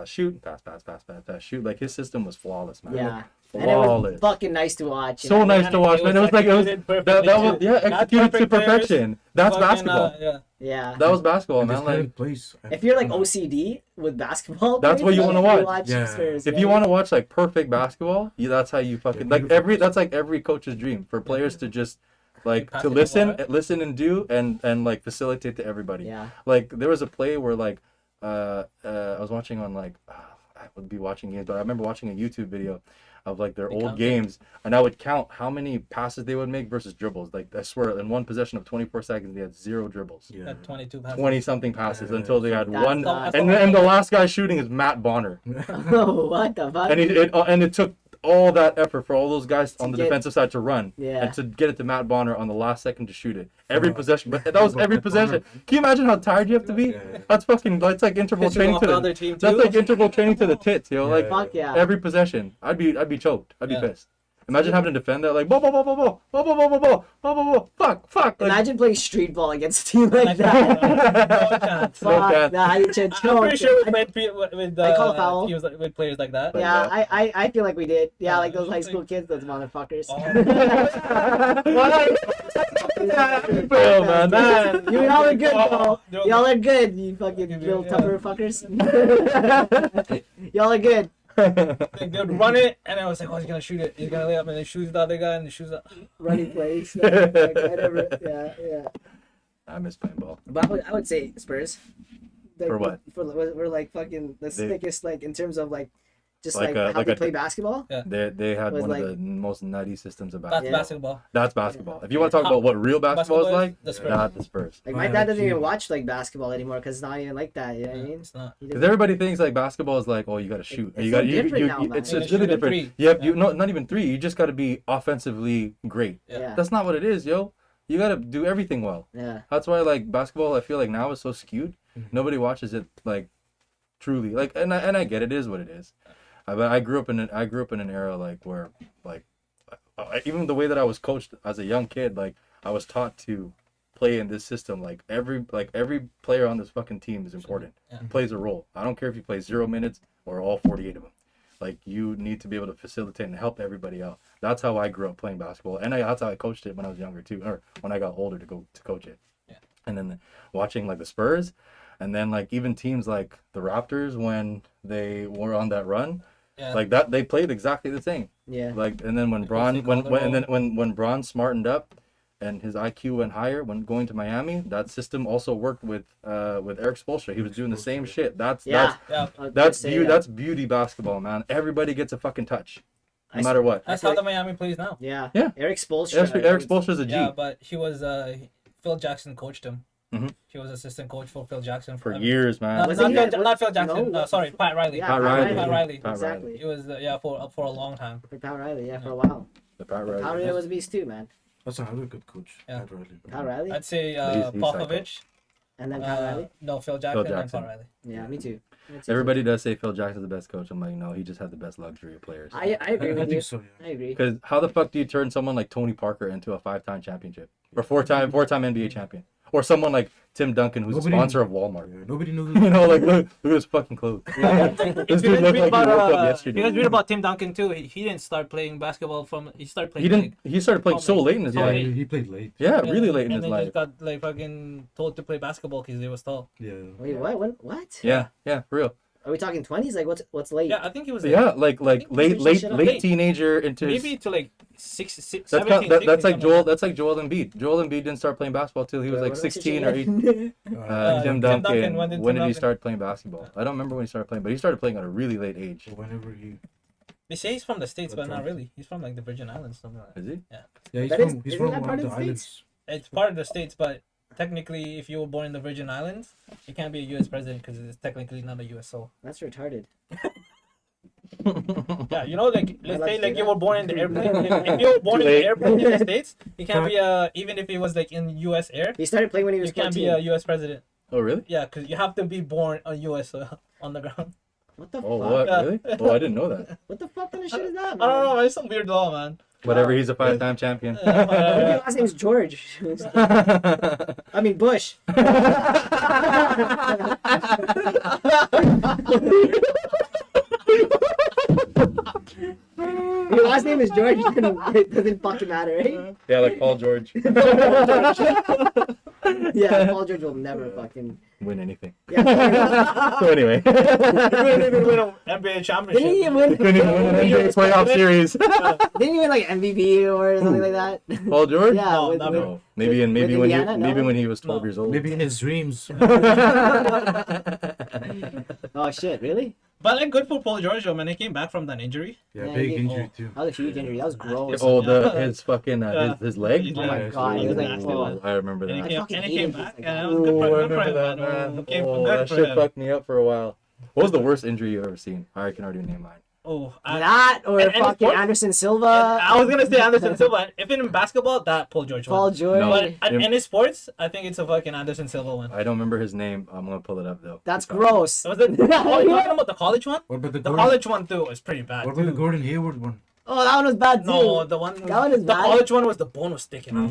shoot, pass, shoot. Like his system was flawless, man. Yeah, and it was Flawless. fucking nice to watch. you So know? nice to watch, man. It was like executed that perfectly, was too. yeah, Not executed to perfect players, perfection. That's fucking, basketball. yeah. Yeah. That was basketball, And man. this guy Like, plays. If you're like OCD with basketball, That's what you wanna watch. Yeah. Spurs, if yeah. you want to watch like perfect basketball, that's how you fucking Yeah, like every that's like every coach's dream for players to just like Pass to the ball, listen and do and like facilitate to everybody. Yeah. Like there was a play where like I was watching on like I would be watching games, but I remember watching a YouTube video of like their old count games, and I would count how many passes they would make versus dribbles. Like I swear, in one possession of 24 seconds, they had 0 dribbles. Yeah. At 22 passes. 20 something passes Yeah. until they had That's one, nuts. and the last guy shooting is Matt Bonner, Oh, what the fuck? and it took all that effort for all those guys on the get- defensive side to run Yeah. and to get it to Matt Bonner on the last second to shoot it. Every Oh. possession, but that was every possession. Can you imagine how tired you have to be? Yeah. That's like interval Pissing training off to the the other team that's too. like interval training to the tits, yo. Yeah. Like Fuck yeah. every possession, I'd be choked. I'd be Yeah. pissed. Imagine having to defend that like fuck. Like, Imagine playing street ball against a team like that. No chance. No Fuck, chance. nah, I need to I'm pretty sure we played with I call foul. teams with players like that. Yeah, I feel like we did. Yeah, like those high school kids, those motherfuckers. Bro, man. You all are good, bro. they're Y'all are good, you fucking little Tupper fuckers. Y'all are good. They would run it, and I was like, oh, he's gonna shoot it. He's gonna lay up, and then shoots the other guy, and he shoots up. Running plays. Like, whatever. Yeah. I miss playing ball. But I would say Spurs. Like, For what? We're like fucking the sickest, like in terms of like just like, Like, how like they a- play basketball. They had Was one like- of the most nutty systems of That's basketball. basketball. That's basketball. If you want to talk about what real basketball is like, the Spurs. not the Spurs. Like my Right, dad doesn't like, even you- watch like basketball anymore because it's not even like that. You know what I mean? It's not. He Because doesn't- everybody thinks like basketball is like, oh, you got to shoot. It's You so got different now, man. it's You really shoot a different. three. You have Yeah. not even three. You just got to be offensively great. Yeah. That's not what it is, yo. You got to do everything well. Yeah. That's why like basketball, I feel like now is so skewed. Nobody watches it like truly. Like, and I get it is what it is. But I grew up in an era like where like even the way that I was coached as a young kid, like I was taught to play in this system. Like every player on this fucking team is important. Yeah. Plays a role. I don't care if you play 0 minutes or all 48 of them. Like you need to be able to facilitate and help everybody out. That's how I grew up playing basketball, and that's how I coached it when I was younger too, or when I got older to go to coach it. Yeah. And then watching like the Spurs, and then like even teams like the Raptors when they were on that run, Yeah. like that they played exactly the same. Yeah. Like and then when Braun when Braun smartened up, and his IQ went higher when going to Miami, that system also worked with Eric Spoelstra. He was doing the same shit. That's Yeah. Yeah. that's beauty basketball, man. Everybody gets a fucking touch, no matter what. That's how the Miami plays now. Yeah. Yeah. Eric Spoelstra. Eric Spoelstra's a G. Yeah, but he was Phil Jackson coached him. Mhm. He was assistant coach for Phil Jackson For years, man. Not, Wasn't not, he- Phil, not Phil Jackson. No. Sorry, Pat Riley. Yeah, Pat Riley. Pat Riley. Pat Exactly. He was for a long time. For Pat Riley, yeah, for a while. The Pat Pat Riley Riley. was a beast too, man. That's another good coach. Yeah. Pat Riley. Pat Riley, I'd say He's Popovich. and then Pat Riley. No, Phil Jackson, and Jackson. Pat Riley. Yeah, me too. Me too. Everybody does say Phil Jackson's the best coach. I'm like, no, he just had the best luxury of players. I agree I with you. think so. Yeah. I agree. Because how the fuck do you turn someone like Tony Parker into a 5-time championship or four-time NBA champion, or someone like Tim Duncan who's Nobody- a sponsor of Walmart? Yeah, nobody knows. You know, like look at his fucking clothes. If This you dude guys looked read like he about, woke up you yesterday. guys read about Tim Duncan too. He didn't start playing basketball he started playing. He didn't. He started playing so late in his So Yeah, life. late. he played late. Yeah, Yeah, really late in and his then life. just got like fucking told to play basketball because he was tall. Yeah. Wait, what? Yeah, for real. Are we talking 20s? Like, what's late? Yeah, I think he was. Yeah, like think we late should late shut up. late teenager into his. maybe to like 17, That's like 16, Joel. That's like Joel Embiid. Joel Embiid didn't start playing basketball till he was like 16 or 18. Tim Duncan. when did When Tim did he Duncan- start playing basketball? I don't remember when he started playing, but he started playing at a really late age. So whenever he, They say he's from the States, but That's not right. really. He's from like the Virgin Islands, something like that. Is he? yeah, he's That from is- he's isn't from that one part of of the the islands. It's part of the States, but technically, if you were born in the Virgin Islands, you can't be a U.S. president because it's technically not a U.S. soul. That's retarded. Yeah, you know, like let's Let's say do like you that. were born in the airplane. If you were born in Too the late. airplane in the States, you can't be even if it was like in U.S. air, He started playing when he was you can't 14. be a U.S. president. Oh really? Yeah, because you have to be born on U.S. soil on the ground. What the Oh fuck? what? Yeah. Really? Oh, I didn't know that. What the fuck kind of shit is that, I man? don't know, man. It's some weird law, man. Whatever. He's a 5-time champion. What if your last name's George? I mean Bush. Your last name is George, then it doesn't fucking matter, right? Yeah, like Paul George. Yeah, Paul George will never fucking. Win anything. Yeah. So anyway, He couldn't even win an NBA Didn't he championship. win? couldn't even win an NBA playoff series. Didn't he win like MVP or something like that? Paul George? Yeah, No, with, not with- No. Maybe with when Indiana? No? maybe when he was 12 No. years old. Maybe in his dreams. Oh shit, really? But like good for Paul George, though, man. He came back from that injury. Yeah, Yeah, big he- injury too. That was a huge injury. That was gross. Oh, his fucking his leg. His Oh my leg. god, it was like, Nasty, oh. man. I remember And that. he I came, fucking and he hate came it. back, Like, and it Ooh, was good I for remember him, that, man. man. Came Oh, good that for shit him. fucked me up for a while. What was the worst injury you ever seen? I can already name mine. Oh, That or and fucking sports- Anderson Silva, I was gonna say Anderson Silva. If in basketball, that Paul George Paul one. George. No. But In- in sports, I think it's a fucking Anderson Silva one. I don't remember his name. I'm gonna pull it up though. That's gross. Was it? Oh, you talking about the college one? What about the The Gordon? college one too was pretty bad. What about the too. Gordon Hayward one? Oh, that one was bad too. No, the one. That one is the bad. college one was the bone was sticking out.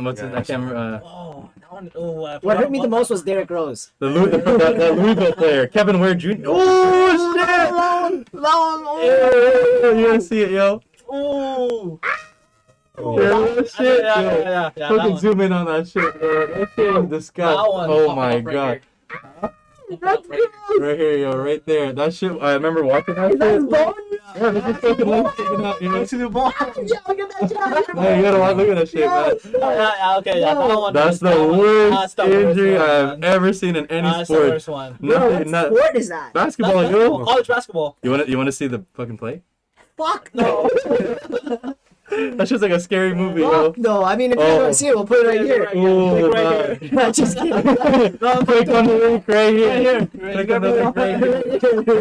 What's it? I can't remember. Oh, that one. Oh, I What forgot hurt me the about most that was one. Derrick Rose. The Louisville player, Kevin Ware Jr. Oh shit! You gotta see it, yo. Oh. Yeah, shit, yo. Yeah. That Fucking one. zoom in on that shit, bro. That shit was disgusting. That one. Oh my Right god. here. Right here, yo, right there. That shit, I remember watching that Is that his shit. bone? Yeah, this is fucking leg sticking out, you know? See the ball. Yeah, look at that shit. Hey, you gotta look at that shit, man. Okay, yeah, that one. That's the worst injury I have ever seen in any That's the sport. worst one. Bro, what Nothing, sport is that? basketball, That's yo. basketball, college basketball. You wanna see the fucking play? Fuck no. That's just like a scary movie, yo. Fuck no. I mean, if you don't see it, we'll put it right here. Oh, Right here. man. Just kidding. Click on the link right here. Click on the link right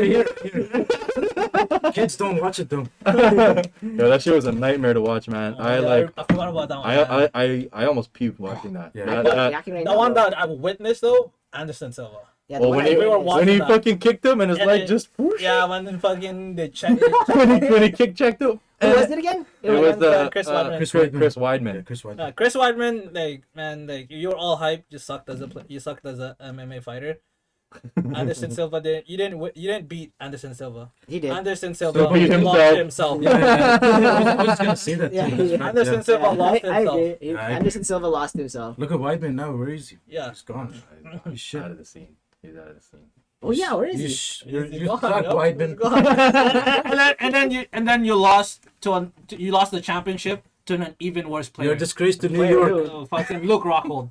here. Kids don't watch it though. Yo, that shit was a nightmare to watch, man. I forgot about that one. I almost puked watching that. Yeah. The one that I witnessed though, Anderson Silva. Yeah, Well, the one when I he, witnessed. when he that. fucking kicked him and his And leg it- just whoosh, Yeah, when then fucking they checked. when he kick checked him. Who was it again? It was the Chris Weidman. Chris Weidman. Yeah, Chris Weidman. Chris Weidman, like man, like you were all hype. You sucked as a you sucked as a MMA fighter. Anderson Silva you didn't beat Anderson Silva. He did. Anderson Silva beat lost himself. I was gonna say that. Yeah, too. That's yeah. right, Anderson yeah. Silva Yeah, lost I himself. agree. Yeah, I agree. Anderson Silva lost himself. Look at Weidman now. Where is he? Yeah. He's gone. He's shit. Out of the scene. He's out of the scene. Oh yeah, where is he? You gone, suck, yo. Weidman. and then you lost you lost the championship to an even worse player. You're a disgrace to New Wait, York. who? Fucking Luke Rockhold.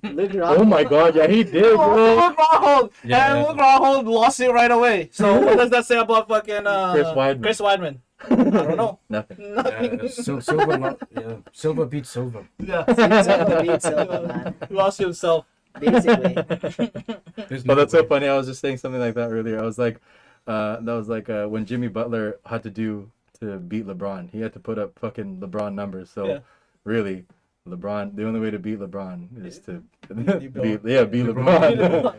Luke Oh my god, yeah, he did, bro. Luke Rockhold. Yeah, And yeah. Luke Rockhold lost it right away. So what does that say about fucking Chris Weidman. I don't know. Nothing. Silva beat Silva. Yeah. Silva beat Silva, man. He lost himself. Basically. There's But no that's so way. funny. I was just saying something like that earlier. I was like, when Jimmy Butler had to do to beat LeBron. He had to put up fucking LeBron numbers. So Yeah. really, LeBron. The only way to beat LeBron is to beat LeBron. LeBron.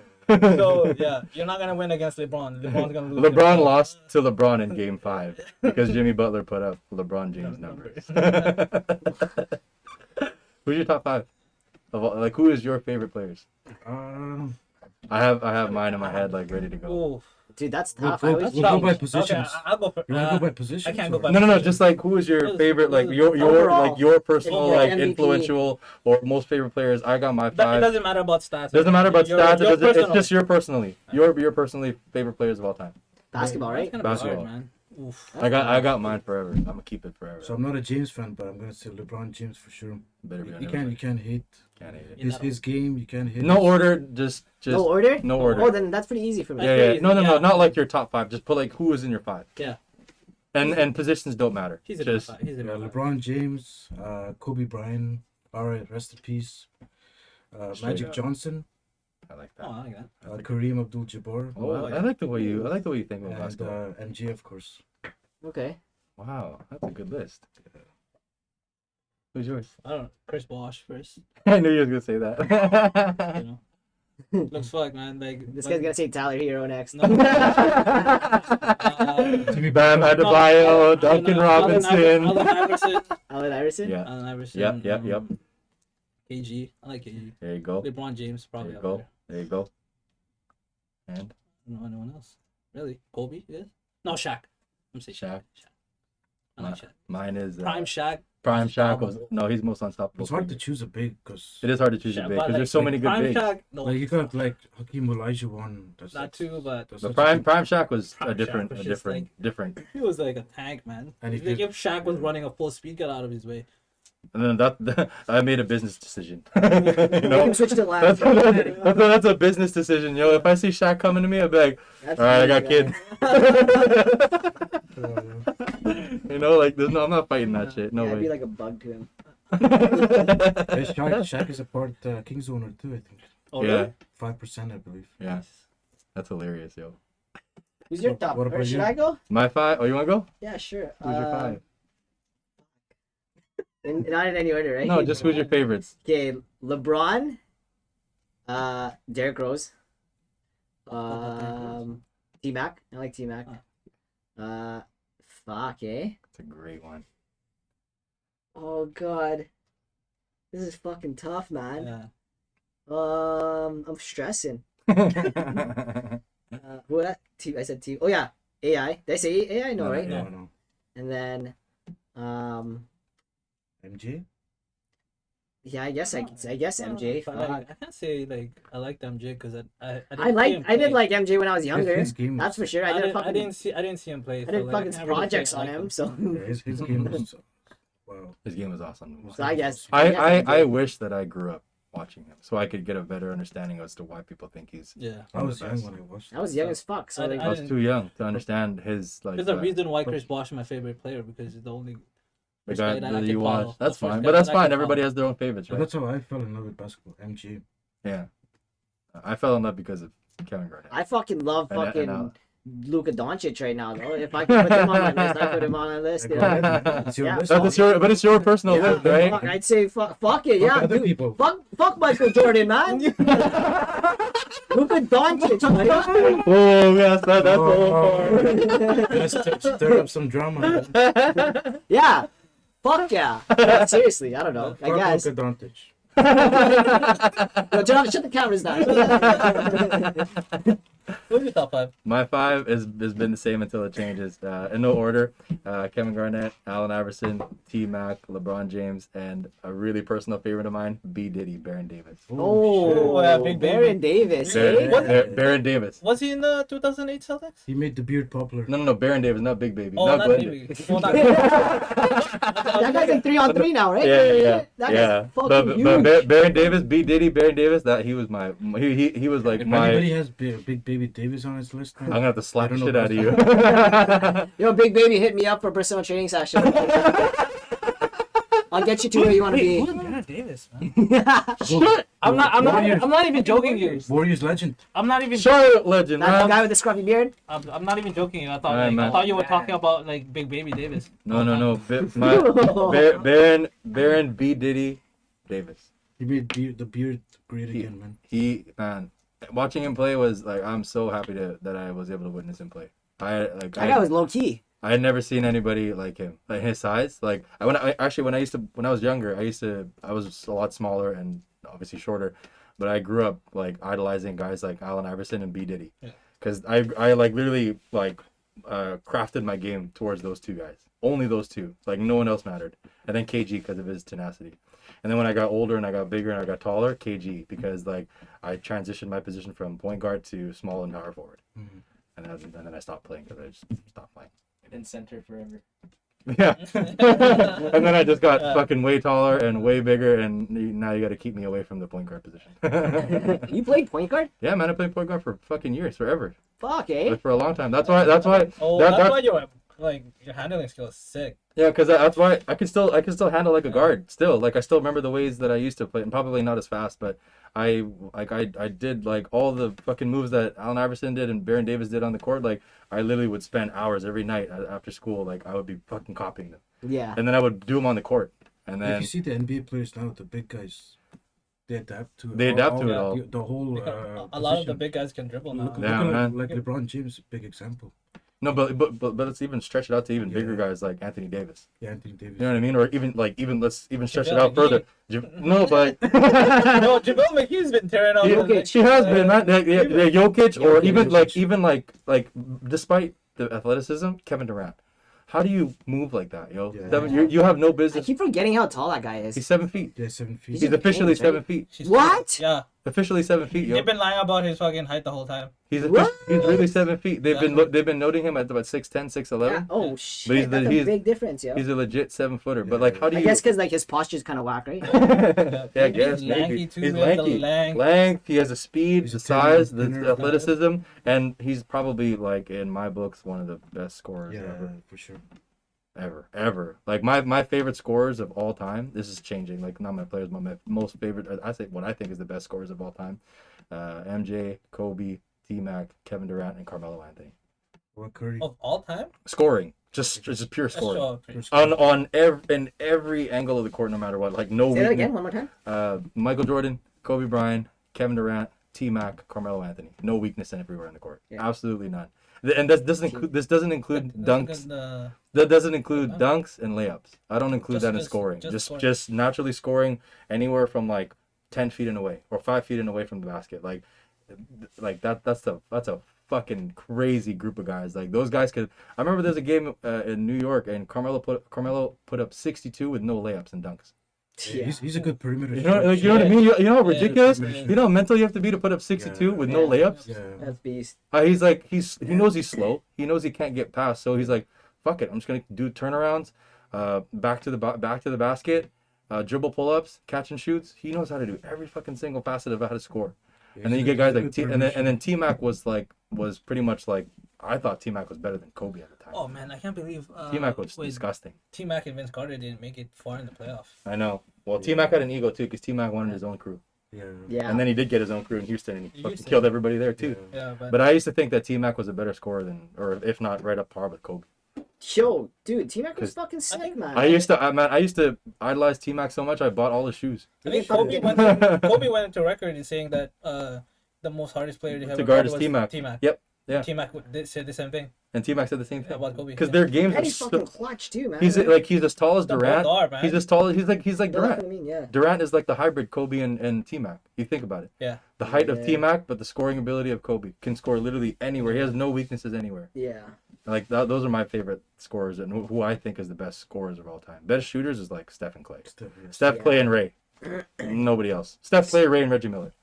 So yeah, you're not gonna win against LeBron. LeBron's gonna lose. LeBron lost to LeBron in Game 5 because Jimmy Butler put up LeBron James numbers. Who's your top 5? Of all, like, who is your favorite players? I have mine in my head, like, ready to go. Ooh. Dude, that's We'll tough. go- I always we'll go change. by positions. Okay, I'll go for. You want to go by positions? I can't go or- by- No, just like who is your favorite, like your Overall. like your personal Overall. like MVP. influential or most favorite players. I got my It 5. doesn't matter about stats. Doesn't matter about Your- stats. your It's personal. just your personally your personally favorite players of all time. Basketball, right? It's gonna be Basketball. hard, man. Oof. I got mine forever. I'm gonna keep it forever. So I'm not a James fan, but I'm gonna say LeBron James for sure. Better be on You everybody. can't hate Can't hate it. You know. his game. You can't hate. No his- order, just No order? no order. Oh, then that's pretty easy for me. yeah, crazy. no, Yeah. not like your top 5. Just put like who is in your 5. Yeah. And positions don't matter. He's a Just He's a LeBron James, Kobe Bryant, alright, rest in peace. Straight Magic up. Johnson, I like Oh, that. I like that. Kareem Abdul-Jabbar, Oh, I like the way you think about and basketball. MJ, of course. Okay. Wow, that's a good list. Who's yours? I don't know. Chris Bosh first. I knew you was gonna say that. You know. Looks fuck, man. Like This guy's gonna say Tyler Hero next. No. Jimmy Bam Adebayo, Duncan Robinson. Allen Iverson. Allen Iverson? Yeah. Allen Iverson. Yep. KG. I like KG. There you go. LeBron James There probably you up go. there. There you go. And I don't know anyone else. Really? Kobe? Yes? No, Shaq. I'm saying Shaq. Shaq. I like Shaq. Mine is Prime Shaq. Prime Shaq was he's most unstoppable. It's hard to choose a big because It is hard to choose a Shaq, big but because there's so many good Prime bigs. Shaq. No, like you got like Hakeem Olajuwon. that too, but But Prime Shaq was Prime a Shaq different, was just different. he was like a tank, man. And he Like did- if Shaq was running a full speed, get out of his way. And then that I made a business decision. you You know, switch to last. that's a business decision, yo. If I see Shaq coming to me, I'd be like, That's all right, I got easy, kids. man. You know, like I'm not fighting that shit. No Yeah, I'd be way. like a bug to him. Shaq is a part Kings owner too. I think Oh, Yeah. really? 5%, I believe. Yeah, that's hilarious, yo. Who's your What- top? what Or about should you? I go? My 5. Oh, you wanna go? Yeah, sure. Who's your 5? Not in any order, right? No, just who's your favorites? Okay, LeBron, Derrick Rose, T-Mac. I like T-Mac. Fuck, eh? It's a great one. Oh god. This is fucking tough, man. Yeah. I'm stressing. What? I said T. Oh yeah, AI. Did I say AI? No, right? No. And then, MJ. yeah, I guess MJ. But, Fuck. like, I can't say like I liked MJ because I I did like MJ when I was younger. His game That's for was- sure. I didn't see him play. I did so, like, fucking can't really say projects I on liked him. So, Yeah, his game was wow. His game was awesome. so I guess. I wish that I grew up watching him so I could get a better understanding as to why people think he's. Yeah. I was the young best. when I watched. I was young as fuck. So like, I was too young to understand his like. There's a reason why Chris Bosh is my favorite player because he's the only. The first guy guy that I you can watch. follow. That's The first fine, guy but that's that I can fine. Everybody follow. has their own favorites, But right? that's how I fell in love with basketball. MJ. Yeah. I fell in love because of Kevin Garnett. I fucking love And- fucking and, Luca Doncic right now. Though, if I could put him on my list, I put him on my list. Yeah. It's your Yeah. list. But it's your personal Yeah, list, right? fuck, I'd say fuck it, yeah. other Dude, people. Fuck Michael Jordan, man. Luka Doncic, man. Oh yes, that's the whole Oh. Let's stir up some drama. Yeah. Fuck yeah. Yeah, seriously, I don't know. I Fuck guess. Luka Doncic. No, shut the cameras down. Who's your top 5? My 5 has been the same until it changes. In no order: Kevin Garnett, Allen Iverson, T Mac, LeBron James, and a really personal favorite of mine, B Diddy, Baron Davis. Oh, yeah, big Baron Davis, eh? Baron Davis. Was he in the 2008 Celtics? He made the beard popular. No, Baron Davis, not Big Baby, Oh, not not Glendon. maybe. Oh, not That guy's like 3-on-3 now, right? Yeah. That Yeah, guy's fucking but huge. Baron Davis, B Diddy, Baron Davis. That he was my he was like If my. anybody has Big Baby Davis on his list, I'm gonna have to slap I the don't shit know out of you. Yo, Big Baby, hit me up for a personal training session. I'll get you to where you want to be. Who's Baron Davis, man? I'm not even joking you. Warriors legend. I'm not even. Charlotte legend, That man. guy with the scruffy beard? I'm not even joking you. I thought Alright, I man. thought you were talking about like Big Baby Davis. No. Baron B Diddy Davis. He made the beard great again, man. He man, watching him play was like I'm so happy that I was able to witness him play. That guy was low key. I had never seen anybody like him, like his size. Like when I was younger, I was a lot smaller and obviously shorter, but I grew up like idolizing guys like Allen Iverson and B Diddy, because I like literally like crafted my game towards those two guys, only those two, like no one else mattered, and then KG because of his tenacity, and then when I got older and I got bigger and I got taller, KG because like I transitioned my position from point guard to small and power forward, and then I stopped playing because I just stopped playing. Been center forever. Yeah. And then I just got fucking way taller and way bigger, and now you got to keep me away from the point guard position. You played point guard? Yeah, man, I played point guard for fucking years, forever, Fuck, eh? like for a long time. That's why. Oh, that- that's that- why your handling skill is sick. Yeah, because that's why I can still handle like a guard still. Like I still remember the ways that I used to play, and probably not as fast, but I did like all the fucking moves that Allen Iverson did and Baron Davis did on the court. Like I literally would spend hours every night after school. Like I would be fucking copying them, Yeah. and then I would do them on the court, and If then you see the NBA players now, the big guys, they adapt to it. They adapt to it all. The whole. A lot of the position. big guys can dribble now. Look, Yeah, look man. like LeBron James, big example. no, but let's even stretch it out to even bigger guys like Anthony Davis. Yeah, Anthony Davis. You know what I mean? Or even let's even stretch it JaVale out further. No, but No, JaVale McGee's been tearing out. she has been, man. Yeah, Jokic, or Jokic. even like despite the athleticism, Kevin Durant. How do you move like that, yo? Yeah. You have no I business. keep forgetting how tall that guy is. He's 7 feet. Yeah, 7 feet. He's officially James, right? 7 feet. What? Yeah, Officially 7 feet, yo. they've been lying about his fucking height the whole time. He's What? he's really 7 feet. They've been noting him at about 6'10", 6'11". Yeah. Oh But shit, that's a big difference, yo. He's a legit 7-footer. But like, how do I you? guess because like his posture's kind of whack, right? Yeah, I guess He's maybe. lanky too, He's he has the lanky. length. He has the speed, He's the a size, thinner- the athleticism, and he's probably like in my books one of the best scorers Yeah, ever. for sure. Ever. Like my favorite scorers of all time. This is changing. Like not my players, but my most favorite. I say what I think is the best scorers of all time. MJ, Kobe, T-Mac, Kevin Durant, and Carmelo Anthony. What Curry? Of all time? Scoring, just pure That's scoring. so pretty- On every angle of the court, no matter what. Like no Say that weakness. again one more time. Michael Jordan, Kobe Bryant, Kevin Durant, T-Mac, Carmelo Anthony. No weakness in everywhere in the court. Yeah. Absolutely none. And this doesn't include dunks. That doesn't include dunks and layups. I don't include that in scoring. Just naturally scoring anywhere from like 10 feet and away or 5 feet and away from the basket. Like that's a fucking crazy group of guys. Like those guys could. I remember there's a game in New York and Carmelo put up 62 with no layups and dunks. Yeah. He's a good perimeter. You know what I mean? You know how ridiculous? You know how mental you have to be to put up 62 with no layups? Yeah. That's beast. He's like he knows he's slow. He knows he can't get past. So he's like, fuck it. I'm just gonna do turnarounds, back to the basket, dribble pull ups, catch and shoots. He knows how to do every fucking single facet of how to score. Yeah, and then you get guys like and then T Mac was pretty much like, I thought T Mac was better than Kobe at the time. Oh man, I can't believe T Mac was disgusting. T Mac and Vince Carter didn't make it far in the playoffs. I know. Well, T Mac had an ego too because T Mac wanted his own crew. Yeah. And then he did get his own crew in Houston, and he fucking killed everybody there too. Yeah, But I used to think that T Mac was a better scorer than, or if not, right up par with Kobe. Yo, dude, T-Mac was fucking sick, man. I used to idolize T Mac so much I bought all his shoes. I think Kobe went into record in saying that the most hardest player to To guard is was T-Mac. T-Mac. Yep. Yeah. T-Mac said the same thing. And T Mac said the same thing about Kobe. because their games And are he's fucking clutch too, man. He's as tall as The Durant. both are, man. He's as tall. He's like That's what Durant. I mean, yeah. Durant is like the hybrid Kobe and T Mac. You think about it. Yeah. The height of Yeah. T Mac, but the scoring ability of Kobe. Can score literally anywhere. He has no weaknesses anywhere. Yeah. Like those are my favorite scorers and who I think is the best scorers of all time. Best shooters is like Steph and Clay. Steph, Yeah. Clay, and Ray. Nobody else. Steph, Clay, Ray, and Reggie Miller.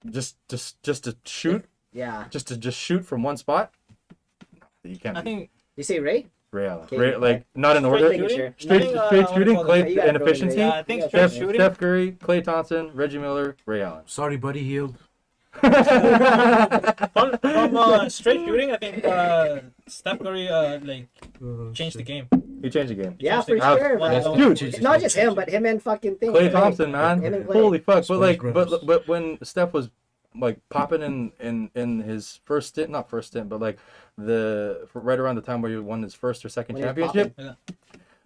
Just to shoot. Yeah. Just to shoot from one spot. You can't. I think You say Ray? Ray Allen. Okay, Ray, like not in Straight order. shooting? Sure. Straight I think, shooting, I wanna call Clay You gotta and throw it efficiency. Ray. I think Yeah. straight Steph, shooting. Steph Curry, Klay Thompson, Reggie Miller, Ray Allen. Sorry, buddy, healed. From straight shooting, I think Steph Curry changed the game. He changed the game. Yeah, for I've- sure, Yes, man. dude. Not just him, but him and fucking thing. Klay Thompson, man. Him and Klay. Holy fuck! But Spice like, Brothers. but when Steph was like popping in his first stint, not first stint, but like right around the time where he won his first or second When he was championship, popping.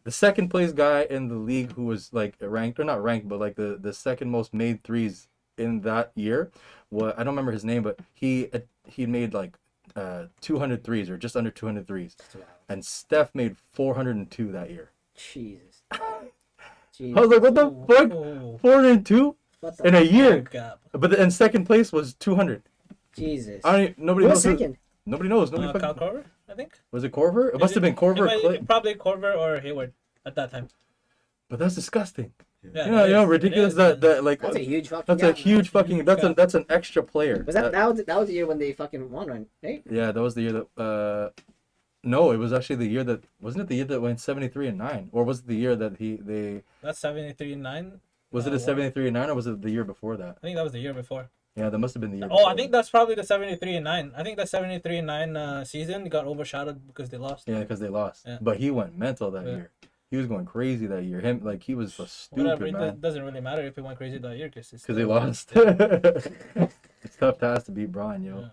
the second place guy in the league who was like ranked or not ranked, but like the second most made threes in that year, I don't remember his name, but he made like 200 threes or just under 200 threes, and Steph made 402 that year. Jesus. I was like, what the fuck? Oh, 402 What the in a year. gap. And second place was 200. Jesus. Nobody Who knows. was second? Nobody knows. Nobody Kyle fucking, Korver, I think. was it Corver? It must have been Corver. Probably Korver or Hayward at that time. But that's disgusting. Yeah, You know, ridiculous that like That's a huge fucking that's a gap, huge man. fucking that's an extra player. Was that was the year when they fucking won, right? Yeah, that was the year that no, it was actually the year that wasn't it the year that went 73-9, or was it the year that That's 73-9. was it a 73-9 or was it the year before that? I think that was the year before. Yeah, that must have been the year. Oh, before I think that's probably the 73-9. I think the 73-9 season got overshadowed because they lost. Yeah, because they lost. Yeah. But he went mental that Yeah. year. He was going crazy that year. He was a stupid Whatever, it man. doesn't really matter if he went crazy that year because Because they lost. It's tough task to beat Braun, yo. Yeah.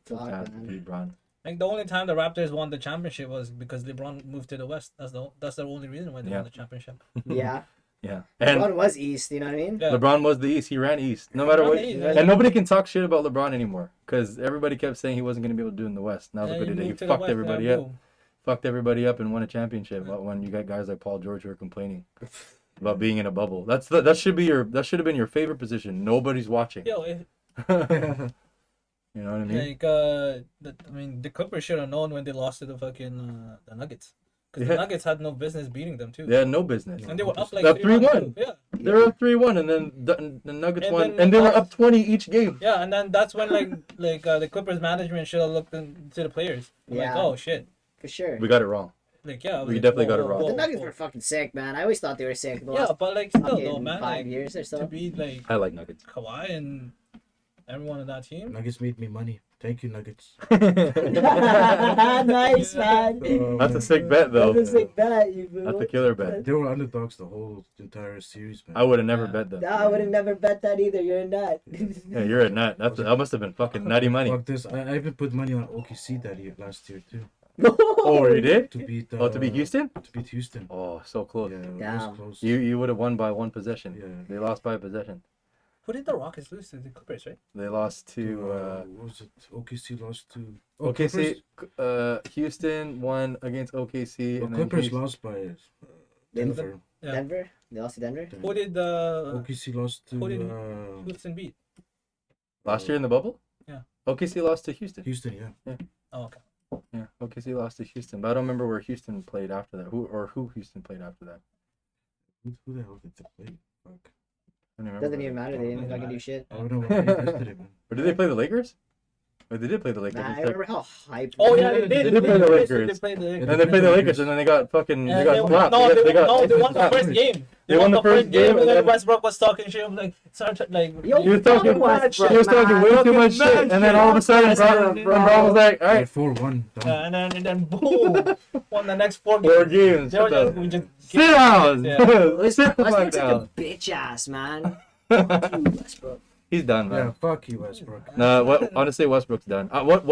Tough Fuck, task to man. beat Braun. I think the only time the Raptors won the championship was because LeBron moved to the West. That's the only reason why they Yeah. won the championship. Yeah. Yeah. And One was East, you know what I mean? Yeah. LeBron was the East. He ran East. No matter Ran what. the East, yeah. And nobody can talk shit about LeBron anymore. Because everybody kept saying he wasn't going to be able to do it in the West. Now look what he did. He moved to the fucked West, everybody yeah, up. boom. Fucked everybody up and won a championship. When you got guys like Paul George who are complaining about being in a bubble. That should have been your favorite position. Nobody's watching. Yo, You know what I mean? the Clippers should have known when they lost to the fucking the Nuggets, because Yeah. the Nuggets had no business beating them too. They had no business. And they were up like That 3-1. 3-1. Yeah, They were up 3-1, and then the Nuggets And won, then and they were that's- up 20 each game. yeah, and then that's when the Clippers management should have looked into the players. Like, Yeah. oh shit, For sure. We got it wrong. like yeah, I was We like, definitely whoa, got it whoa, wrong. But whoa, the Nuggets whoa. were fucking sick, man. I always thought they were sick. The Yeah, last but like still fucking though, man, 5 like, years or to so. be like I like Nuggets. Kawhi and everyone on that team. Nuggets made me money. Thank you, Nuggets. Nice, man. That's a sick bet, though. That's a sick bet, you fool. That's a killer bet. They were underdogs the whole entire series, man. I would have never Yeah. bet them. Nah, I would have never bet that either. You're a nut. Yeah, you're a nut. That must have been fucking nutty money. Fuck this. I even put money on OKC last year too. Oh, you did? To beat. To beat Houston? To beat Houston. Oh, so close. Yeah, it Damn. was close. You would have won by one possession. Yeah. They lost by a possession. Who did the Rockets lose to? The Clippers, right? They lost to what was it? OKC lost to OKC. Houston won against OKC. Well, And then Clippers Houston, lost by Denver. Denver. Yeah. Denver. They lost to Denver. Who did the OKC lost to who did Houston beat? last year in the bubble. Yeah. OKC lost to Houston. Houston. Yeah. Oh, okay. Yeah, OKC lost to Houston, but I don't remember where Houston played after that. Who Houston played after that? Who the hell did they play? Fuck. I don't remember. Doesn't even matter. They didn't fucking do shit. I don't know what they yesterday, man. Or did they play the Lakers? Or they did play the Lakers. Nah, I instead. remember how hype. Oh yeah, they did. They did play the Lakers. They played the Lakers. And they played the Lakers, and then they got fucking. They got slapped. No, they won the slapped. first game. They won the first game, and then and Westbrook was talking shit. I'm like, Yo, He was talking, Westbrook, he was talking way too much man. shit, and then all of a sudden, Brown was like, "All right, 4-1. and then boom, won the next 4 games. 4 games. They were Shut just, we up. just Sit down. Yeah. Sit the Westbrook's fuck such a down. bitch ass, man. Fuck you, Westbrook. He's done, Yeah, man. fuck you, Westbrook. No, honestly, Westbrook's done. What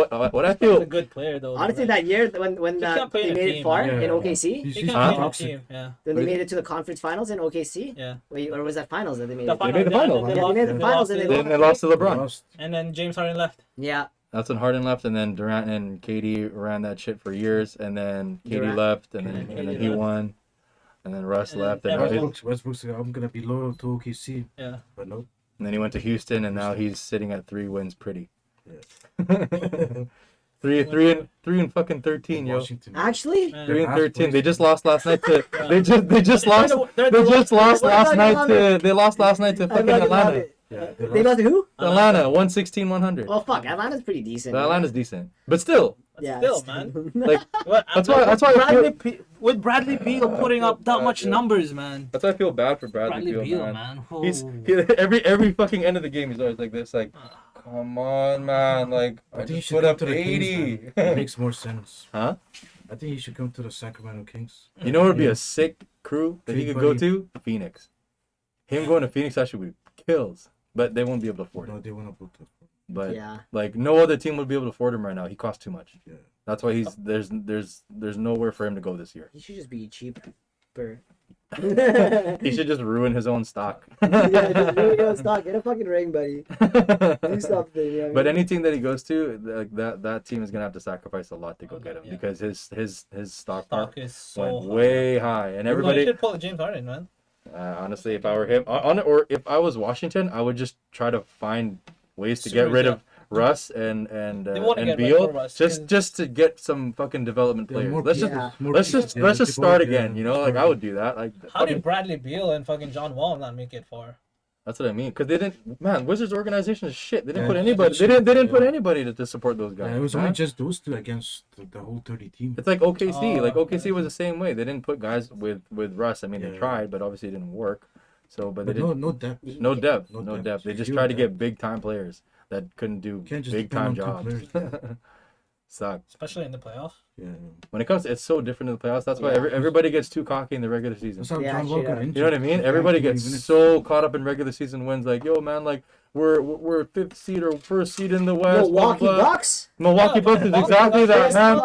I He's feel. a good player though. Honestly, right? that year when can't play they in a made it team, far man. in Yeah. OKC, He's He just can't play in a toxic. team. Yeah, then they made it to the conference finals in OKC. yeah. Wait, or was that finals that they made The it? finals, made the finals. Yeah, they made the finals and Then they lost to LeBron. Lost. And then James Harden left. Yeah, That's when Harden left, and then Durant and KD ran that shit for years, and then KD Durant. left, and And then then KD he left. won, and then Russ And then left, and, everyone- Westbrook's like, I'm gonna be loyal to OKC, Yeah. but nope. then he went to Houston, and now he's sitting at 3 wins, pretty. Yeah. three and fucking 13, yo. Washington. actually, Man. 3 and Last 13. place. They just lost last night to. They just They're lost. the- they're They the- just lost I last fucking night love to. They lost last night to I fucking fucking love Atlanta. it. Yeah, They lost to who? Atlanta 116-100. Oh fuck, Atlanta's pretty decent. Atlanta's decent, but still, yeah, Still, man. like What? that's why I feel, With Bradley Beal putting up that much numbers, man. that's why I feel bad for Bradley Bradley Beal, Beal, man. man. He's Oh. every fucking end of the game he's always like this, like, come on, man, like I I think he just should put come up to the 80. Kings, man. It makes more sense. Huh? I think he should come to the Sacramento Kings. You know what would be a sick crew that he Big could go buddy. to? Phoenix. Him going to Phoenix actually would kills, but they won't be able to afford it. No, they want to put the. But yeah. like no other team would be able to afford him right now. He costs too much. Yeah. That's why there's nowhere for him to go this year. He should just be cheaper. He should just ruin his own stock. Yeah, just really go stock. Get a fucking ring, buddy. Do something. You know what I But mean? any team that he goes to, like that team is gonna have to sacrifice a lot to go get him Yeah. because his stock Stock is so went high. way high, and Everybody everybody. should pull a James Harden, man. Honestly, if I were him, or if I was Washington, I would just try to find ways to get Suitors, rid yeah. of Russ and wanna get rid Beal of Russ, 'cause- just to get some fucking development Yeah, players. more Let's people, just more let's people. just Yeah, let's just people, start yeah, again. You know, like I would do that. Like How fucking- did Bradley Beal and fucking John Wall not make it far? that's what I mean. Because they didn't, man. Wizards organization is shit. They didn't Yeah, put anybody. that's They didn't shit, put yeah. anybody to support those guys. Yeah, it was man. only just those two against the whole 30 team. It's like OKC. Oh, Like OKC okay. was the same way. They didn't put guys with Russ. I mean, they Yeah. tried, but obviously it didn't work. So, but they But didn't. no depth. No depth. No No depth. depth. They just Zero tried to depth. get big time players that couldn't do Can't just big time depend on jobs. two players, Suck. Especially in the playoffs. Yeah. When it comes, it's so different in the playoffs. That's why Yeah. everybody gets too cocky in the regular season. That's how Yeah, John Wall straight got up. injured. You know what I mean? Yeah, Everybody 20 gets minutes. so caught up in regular season wins. Like, yo, man, like we're fifth seed or first seed in the West. blah, Milwaukee blah, blah. Bucks. Milwaukee Bucks is Milwaukee exactly that, Best man.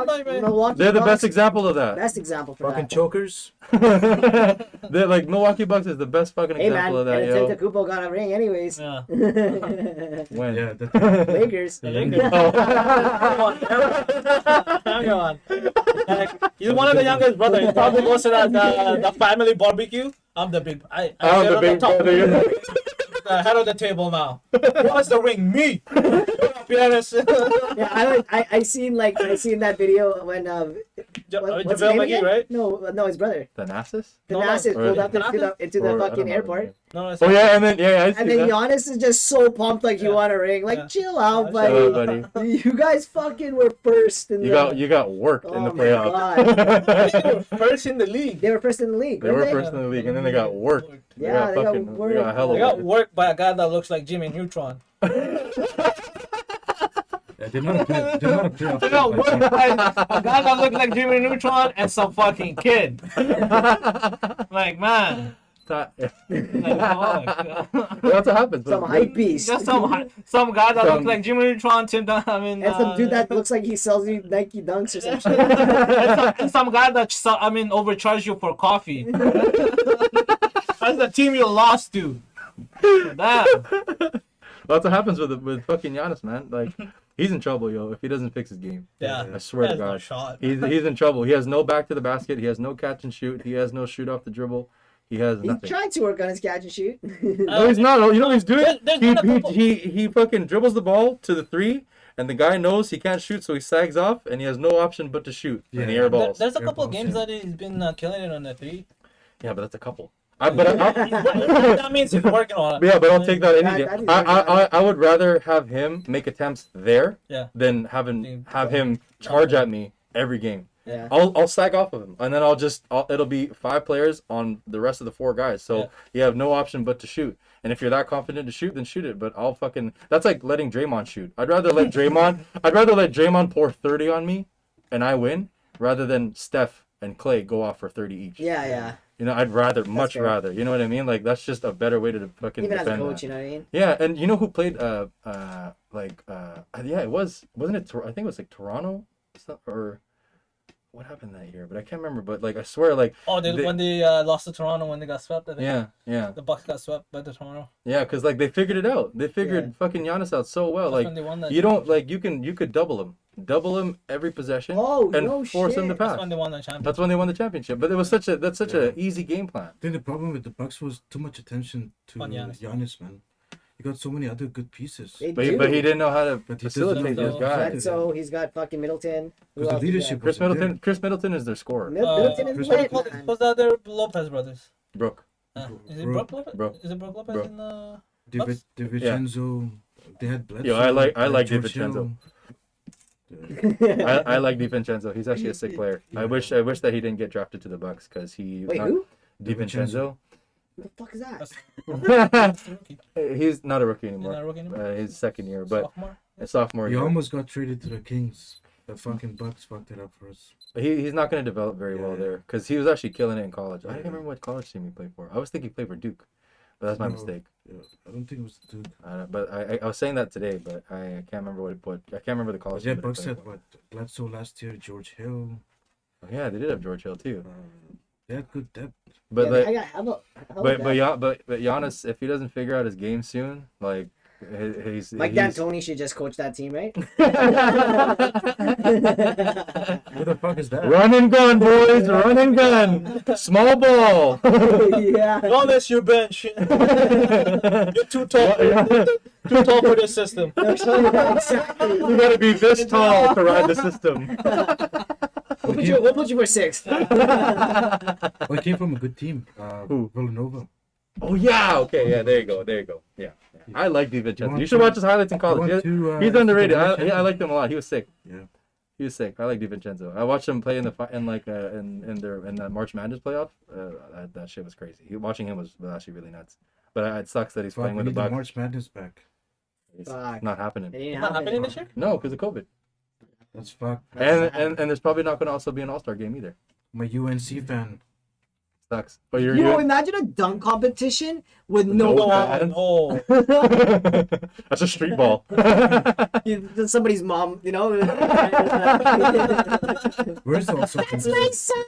Milwaukee They're the Bucks. best example of that. Best example for Fucking that. chokers. They're like Milwaukee Bucks is the best fucking Hey man, example of that, yo. Antetokounmpo got a ring anyways. Yeah. When? Yeah, that's Lakers. The Lakers. Hang on. Like, he's one of the youngest brothers. He probably goes to the family barbecue. I'm the big. I I'm get the on big top. brother. The head of the table now. Who wants the ring? Me. Be honest. Yeah, I seen that video when what's his JaVale name McGee, again? right? No, his brother. Thanasis? No, Thanasis no. pulled up Or- into the Or- I don't fucking know. airport, No, it's Oh yeah, and then I see and then that. Giannis is just so pumped like he Yeah. won a ring. Like, Yeah. chill out, Shut Shut buddy. up, buddy. You guys fucking were first in You got worked in the Oh my playoffs. They were first in the league. They were first in the league. They were weren't first in the league, and then they got worked. Yeah, they got They worked. got hella They got worked. worked by a guy that looks like Jimmy Neutron. Yeah, they're not a play. They're not a playoff. They got worked by a guy that looked like Jimmy Neutron and some fucking kid. Like, man. That- Like, fuck. That's what happens. Some hype beast. Just some guy that looked like Jimmy Neutron, Tim Dunn. I mean, And some dude that looks like he sells you Nike Dunks or some shit. and some guy that overcharged you for coffee. That's the team you lost to. Damn. That's what happens with fucking Giannis, man. Like, he's in trouble, yo, if he doesn't fix his game. Yeah. I swear to That's no God. shot. He's in trouble. He has no back to the basket. He has no catch and shoot. He has no shoot off the dribble. He has He's nothing. trying to work on his catch and shoot. No, he's not. You know what he's doing? There's been a couple- He fucking dribbles the ball to the 3, and the guy knows he can't shoot, so he sags off, and he has no option but to shoot. Yeah. And he airballs. There's a Air couple of balls, games yeah. that he's been killing it on the 3. Yeah, but that's a couple. That means he's working on it. Yeah, but I'll take that any That day. is I would rather have him make attempts there Yeah. than have him charge at me every game. Yeah. I'll sag off of him, and then it'll be 5 players on the rest of the 4 guys. So Yeah. you have no option but to shoot. And if you're that confident to shoot, then shoot it. But that's like letting Draymond shoot. I'd rather let Draymond pour 30 on me, and I win, rather than Steph and Clay go off for 30 each. Yeah. You know, I'd much fair. rather. You know what I mean? Like, that's just a better way to fucking Even as a defend coach, that. you know what I mean? Yeah, and you know who played yeah, it wasn't it I think it was like Toronto or what happened that year, but I can't remember. But like, I swear, like, When they lost to Toronto, when they got swept, I think. yeah, The Bucks got swept by the Toronto. yeah, because like they figured it out. They figured fucking Giannis out so well. That's Like, when they won that. you don't like you could double him every possession, Oh, and no force him to shit. pass. That's when they won the championship. That's when they won the championship. But it was such a easy game plan. I think the problem with the Bucks was too much attention to On Giannis. Giannis, man. He got so many other good pieces. They But do. he didn't know how to But he facilitate doesn't his know. guys. So he's got fucking Middleton. Who Because the else he got? leadership Chris Middleton is their scorer. Middleton is Chris lit, Middleton. man. What's the other Lopez brothers? Brooke. Is it Brook. Brook Lopez? Brook. Is it Brook Lopez Brook. in the... DiVincenzo, they had Bledsoe. Yo, I like they had George DiVincenzo. Hill. I like DiVincenzo. He's actually a sick player. I wish that he didn't get drafted to the Bucks because he. Wait, who? DiVincenzo. Who the fuck is that? That's rookie. He's not a rookie He's anymore. not a rookie anymore? His second year, but Sophomore? a sophomore He year. almost got traded to the Kings. The fucking Bucks fucked it up for us. He's not going to develop very well Yeah. there because he was actually killing it in college. I Yeah. don't even remember what college team he played for. I was thinking he played for Duke, but that's my No. mistake. Yeah, I don't think it was the Duke. But I was saying that today, but I can't remember what it put. I can't remember the college. Yeah, team that he Bucks played had for. what? Bledsoe last year, George Hill. Oh, yeah, they did have George Hill too. They had good depth. But Yeah, like, I got hella but bad. Giannis, if he doesn't figure out his game soon, like Mike D'Antoni should just coach that team, right? Who the fuck is that? Run and gun, boys, run and gun. Small ball. Yeah. Honest, your bench. You're too tall. Too tall for this system. Exactly. You gotta be this tall to ride the system. We'll put you for 6th. Well, he came from a good team. Who? Villanova. Oh yeah, okay, yeah, there you go. Yeah. I like DiVincenzo. You should watch his highlights in college. He's underrated. I liked him a lot. He was sick. Yeah. He was sick. I like DiVincenzo. I watched him play in the March Madness playoff. That shit was crazy. Watching him was actually really nuts. But it sucks that he's Fuck, playing we with the need the Bucks. March Madness back. It's Fuck. not happening. It ain't It's not happening this year? No, because of COVID. That's fuck. And there's probably not going to also be an All-Star game either. My UNC fan. Sucks. But you're Yo, imagine a dunk competition with no No ball. fans. Oh. That's a street ball. Somebody's mom, you know. Where's the also That's my son.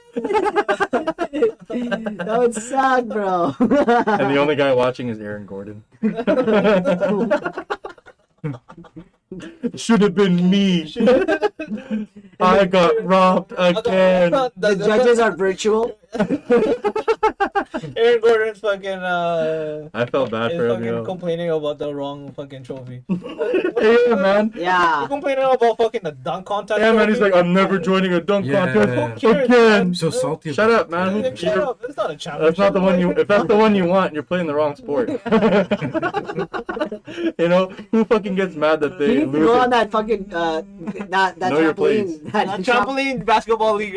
That would suck, bro. And the only guy watching is Aaron Gordon. Should have been me. I got robbed again. The judges are virtual. Aaron Gordon's fucking I felt bad is for him, fucking yo. complaining about the wrong fucking trophy. Yeah, man. Yeah. Complaining about fucking the dunk contest. Yeah, man. He's trophy. like, I'm never joining a dunk Yeah. contest Who cares, again. I'm so salty. Shut about up, man. Yeah, shut up. It's not a challenge. That's not the one you. If that's the one you want, you're playing the wrong sport. You know who fucking gets mad that You they need to lose? go on it? that fucking that Know your place. trampoline. That Trampoline basketball league.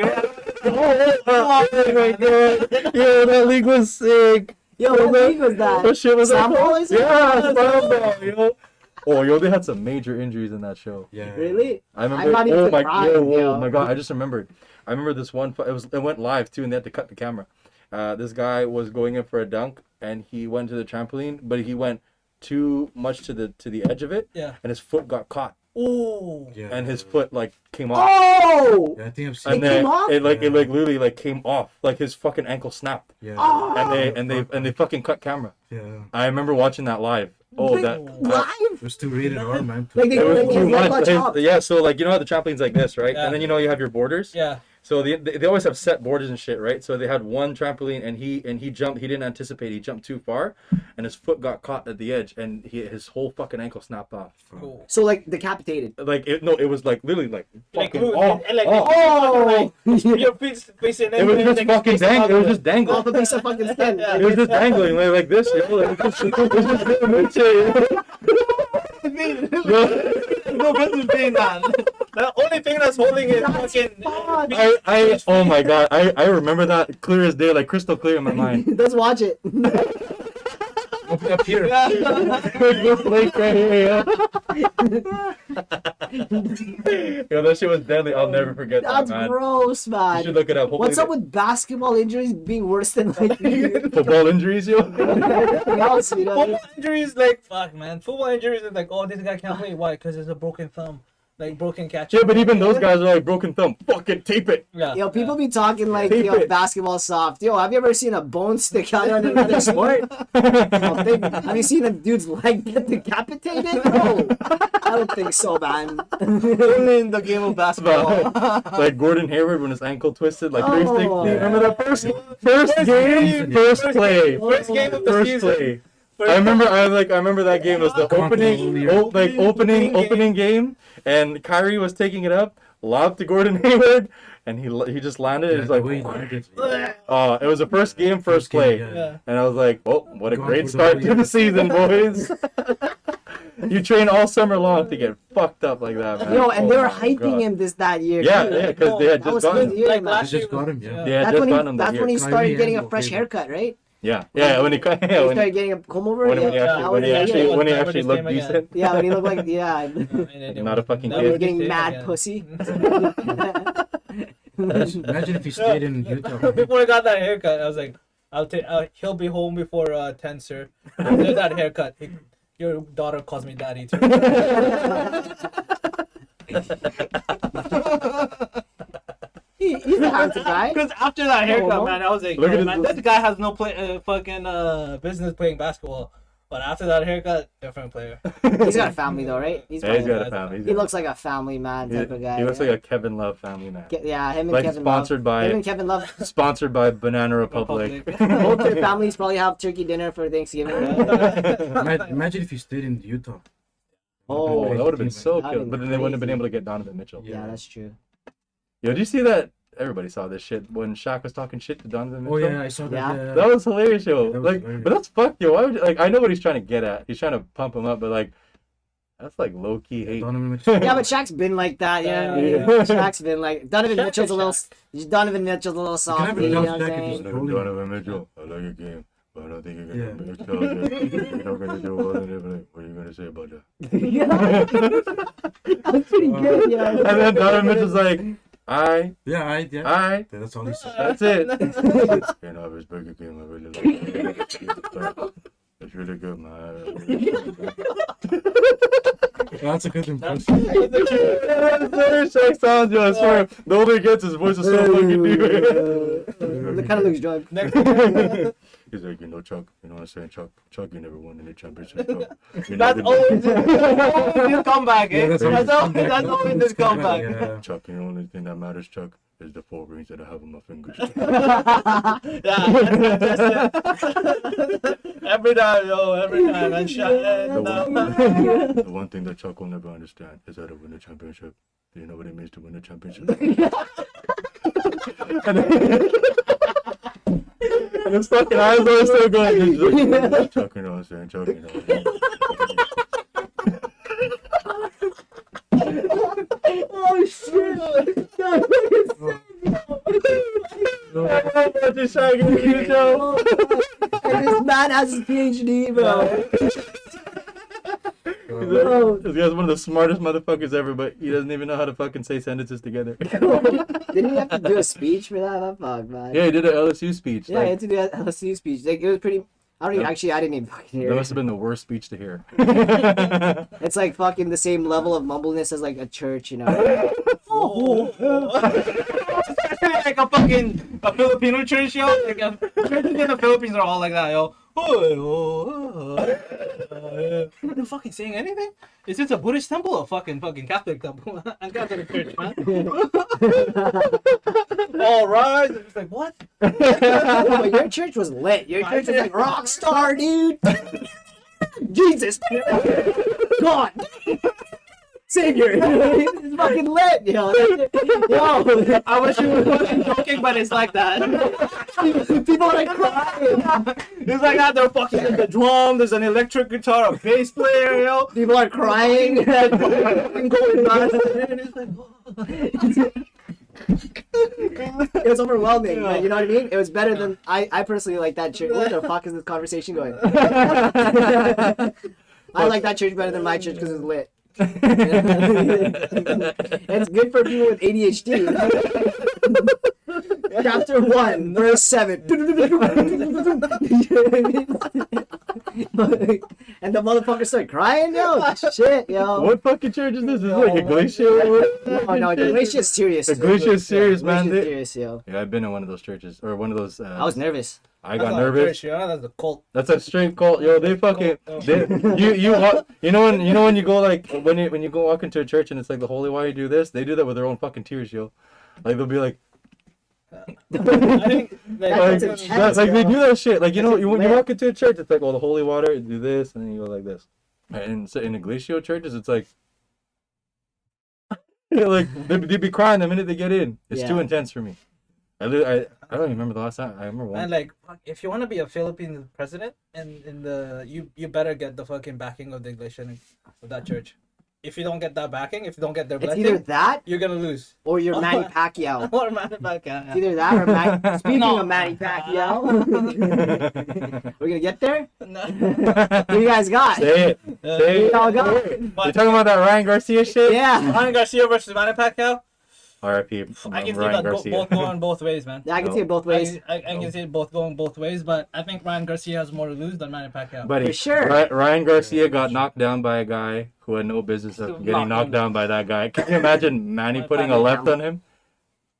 Oh my god! Yo, that league was sick. Yo, what league was that? That shit was Slam like, ball, is it? yeah, slam ball, yo. Oh, yo, they had some major injuries in that show. Yeah. Really? I remember. I'm not even Oh my, surprised, yo, yo. oh my god! I just remembered. I remember this one. It went live too, and they had to cut the camera. This guy was going in for a dunk, and he went to the trampoline, but he went too much to the edge of it, Yeah. and his foot got caught Oh. Yeah. and his foot like came off. Oh! Yeah, I think I've seen. And It then came off? it like Yeah. literally like came off, like his fucking ankle snapped, Yeah. Oh! and they fucking cut camera. Yeah. I remember watching that live. Oh, Wait, that live? It was too rated R, man. Like they it was like, too they much. clutch up. Yeah, so like you know how the trampoline's like this, right? Yeah. And then you know you have your borders. Yeah. So they always have set borders and shit, right? So they had one trampoline and he jumped. He didn't anticipate. He jumped too far, and his foot got caught at the edge, and his whole fucking ankle snapped off. Cool. So like decapitated. Like it was like literally like Like, fucking who- off. like, off. Oh! Your feet facing It was just fucking dangling. It was just dangling. Off a piece of fucking skin. Yeah. It was just dangling like this. You know? Like, it was just No business being that. The only thing that's holding it fucking. I oh my god, I remember that clear as day, like crystal clear in my mind. Let's watch it. Up here. This lake right here, yo, that shit was deadly. I'll never forget That's that, man. gross, You man. should look it up. Hopefully What's up with basketball injuries being worse than like football injuries, yo? everything else? You know? Football injuries, like, fuck, man. Football injuries is like, oh, this guy can't play. Why? Because it's a broken thumb. Like, broken catch. Yeah, but even those guys are like broken thumb. Fucking tape it. Yeah. Yo, people be talking like, Tape yo, it. basketball soft. Yo, have you ever seen a bone stick out on another sport? Have you seen a dude's leg get decapitated? No, I don't think so, man. Only in the game of basketball. Like Gordon Hayward when his ankle twisted, like 360. Oh. Remember that first game, first play, First game of the first season. play. I remember that game was the opening game, and Kyrie was taking it up, lobbed to Gordon Hayward, and he just landed. It was like, it was the first game, first play, Yeah. and I was like, oh, what a Gone great for the start lead. to the season, boys. You train all summer long to get fucked up like that, man. Yo, and they Oh were my hyping God. him that year. Yeah, too. yeah, because they had That was just gotten his him. year, Like man. last They year. just got him, yeah. They had That's just when gotten him that that's when he year. started Kyrie getting a and fresh Luca. haircut, right? Yeah, when he He started getting a comb over. when he that was actually the when he year. actually looked decent. Yeah, when he looked like Not a fucking he was kid. getting mad pussy. Imagine if he stayed in Utah. Before I got that haircut, I was like, he'll be home before 10, sir. After that haircut, your daughter calls me daddy too. He's a handsome guy. Because after that haircut, Oh. man, I was like, Look at yo, his- man, this guy has no business playing basketball. But after that haircut, different player. He's got a family though, right? Yeah, he's probably- got a family. He looks like a family man type of guy. He looks yeah. like a Kevin Love family man. Yeah, him and Like Kevin sponsored Love. Him by and Kevin Love. sponsored by Banana Republic. Both their families probably have turkey dinner for Thanksgiving. Right? Imagine if he stayed in Utah. Oh, that would have been so That'd cool. been But then they wouldn't have been crazy. able to get Donovan Mitchell. Yeah, that's true. Yo, did you see that? Everybody saw this shit when Shaq was talking shit to Donovan Mitchell. Oh yeah, I saw that. Yeah. Yeah. That was hilarious, yo. That was Like, hilarious. but that's fucked, yo. Why would you, like? I know what he's trying to get at. He's trying to pump him up, but like, that's like low key hate. Donovan Mitchell. Yeah, but Shaq's been like that. Yeah, Yeah. Shaq's been like Donovan Shaq Mitchell's is a little. Shaq. Donovan Mitchell's a little soft. never You know love what I'm Shaq if he's saying? Rolling. Donovan Mitchell, I like your game, but I don't think you're Yeah. gonna be You're not gonna do well in it. What are you gonna say about that? Yeah, that's pretty good. Yeah. And then Donovan Mitchell's like, Yeah, I. That's all he said. That's it. You know, his burger game, I really like it. It's really good, man. That's a good impression. Shaq sounds, yo, I swear. The older he gets, his voice is so fucking deep. It kind of looks drunk. He's like, you know, Chuck, you know what I'm saying? Chuck, you never won any championship. Chuck. You That's never- always his comeback, eh? Yeah, that's always That's always his comeback. Yeah. Chuck, you know, the only thing that matters, Chuck, is the 4 rings that I have on my fingers. Yeah, that's it. Every time, yo, every time. And The one thing that Chuck will never understand is how to win a championship. Do you know what it means to win a championship? And his fucking eyes are still going. He's like, Chuck, you know what I'm saying? Chuck, you know what I'm saying? Oh shit! Just Shaq in the show. And this man has his PhD, bro. This guy's one of the smartest motherfuckers ever, but he doesn't even know how to fucking say sentences together. Didn't he have to do a speech for that? Fuck, man. Yeah, he did an LSU speech. Yeah, he had to do that LSU speech. Like, it was pretty. I don't even, actually, I didn't even fucking hear That it. must have been the worst speech to hear. It's like fucking the same level of mumbleness as like a church, you know. Like a fucking Filipino church, yo. Like churches in the Philippines are all like that, yo. You're not fucking saying anything. Is this a Buddhist temple or fucking Catholic temple? I'm Catholic church, man. All right. It's like what? But your church was lit. Your church was like rock star, dude. Jesus, God, Savior. It's fucking lit, yo. Yo, I wish you were fucking joking, but it's like that. people are like crying. It's like that. They're fucking the drum. There's an electric guitar, a bass player, yo. People are crying. Fucking going nuts. And it's like, It was overwhelming. Yeah. You know what I mean? It was better than I personally like that church. Where the fuck is this conversation going? I like that church better than my church because it's lit. It's good for people with ADHD. Chapter 1, verse 7. And the motherfucker started crying, yo. Shit, yo. What fucking church is this? Is it like a glacier? No, the glacier is serious. The glacier is serious, man. Glacier is serious, yo. Yeah, I've been in one of those churches or one of those. I was nervous. I got nervous. That's a cult. That's a straight cult, yo. They fucking you know when you go like when you go walk into a church and it's like the holy water, you do this. They do that with their own fucking tears, yo. Like they'll be like. I think Like they do that shit. Like you know when you walk into a church, it's like the holy water, do this, and then you go like this. And so in the glacial churches, it's like. Like they'd be crying the minute they get in. It's too intense for me. I don't even remember the last time. I remember one. And like, if you want to be a Philippine president, and in the you better get the fucking backing of the English and of that church. If you don't get that backing, if you don't get their It's blessing, either that you're gonna lose. or you're Manny Pacquiao. Or Manny Pacquiao. It's either that or Manny. Speaking of Manny Pacquiao, we're gonna get there. No. What do you guys got? Say it. Say it. Y'all got? You talking about that Ryan Garcia shit? Yeah. Ryan Garcia versus Manny Pacquiao. R.I.P. I can see Ryan that Garcia. both going both ways, man. Yeah, I can see it both ways. I can see it both going both ways, but I think Ryan Garcia has more to lose than Manny Pacquiao. Buddy, For sure. Ryan Garcia got knocked down by a guy who had no business of getting knocked down by that guy. Can you imagine Manny putting a left on him?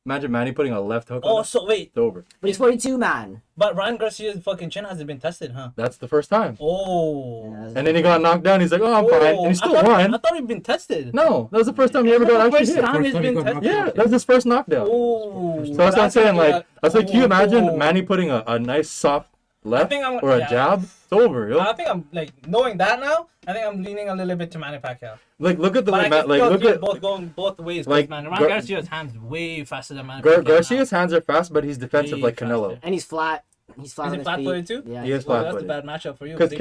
Imagine Manny putting a left hook on him. So wait, It's over. But he's 42, man. but Ryan Garcia's fucking chin hasn't been tested, huh? That's the first time. Oh. And then he got knocked down. He's like, oh, I'm fine. And he still I won. thought he'd been tested. No, that was the first time he ever got actually First hit. time he's First time he been got tested. knocked Yeah, that was his first knockdown. Oh. So that's what I'm saying. Like, I was like, can you imagine Manny putting a nice soft left think I'm- or a yeah. jab? It's over, yo. I think I'm like knowing that now. I think I'm leaning a little bit to Manny Pacquiao. Like, look at the But way I can look still at see both going both ways. like, Like, man, Ryan Gar- Garcia's hands way faster than Manny Pacquiao. Garcia's hands are fast, but he's defensive Way like Canelo. faster. And he's flat. He's flat Is on he his flat-footed feet. too? Yeah. He is Well, that's a flat-footed. bad matchup for you. Because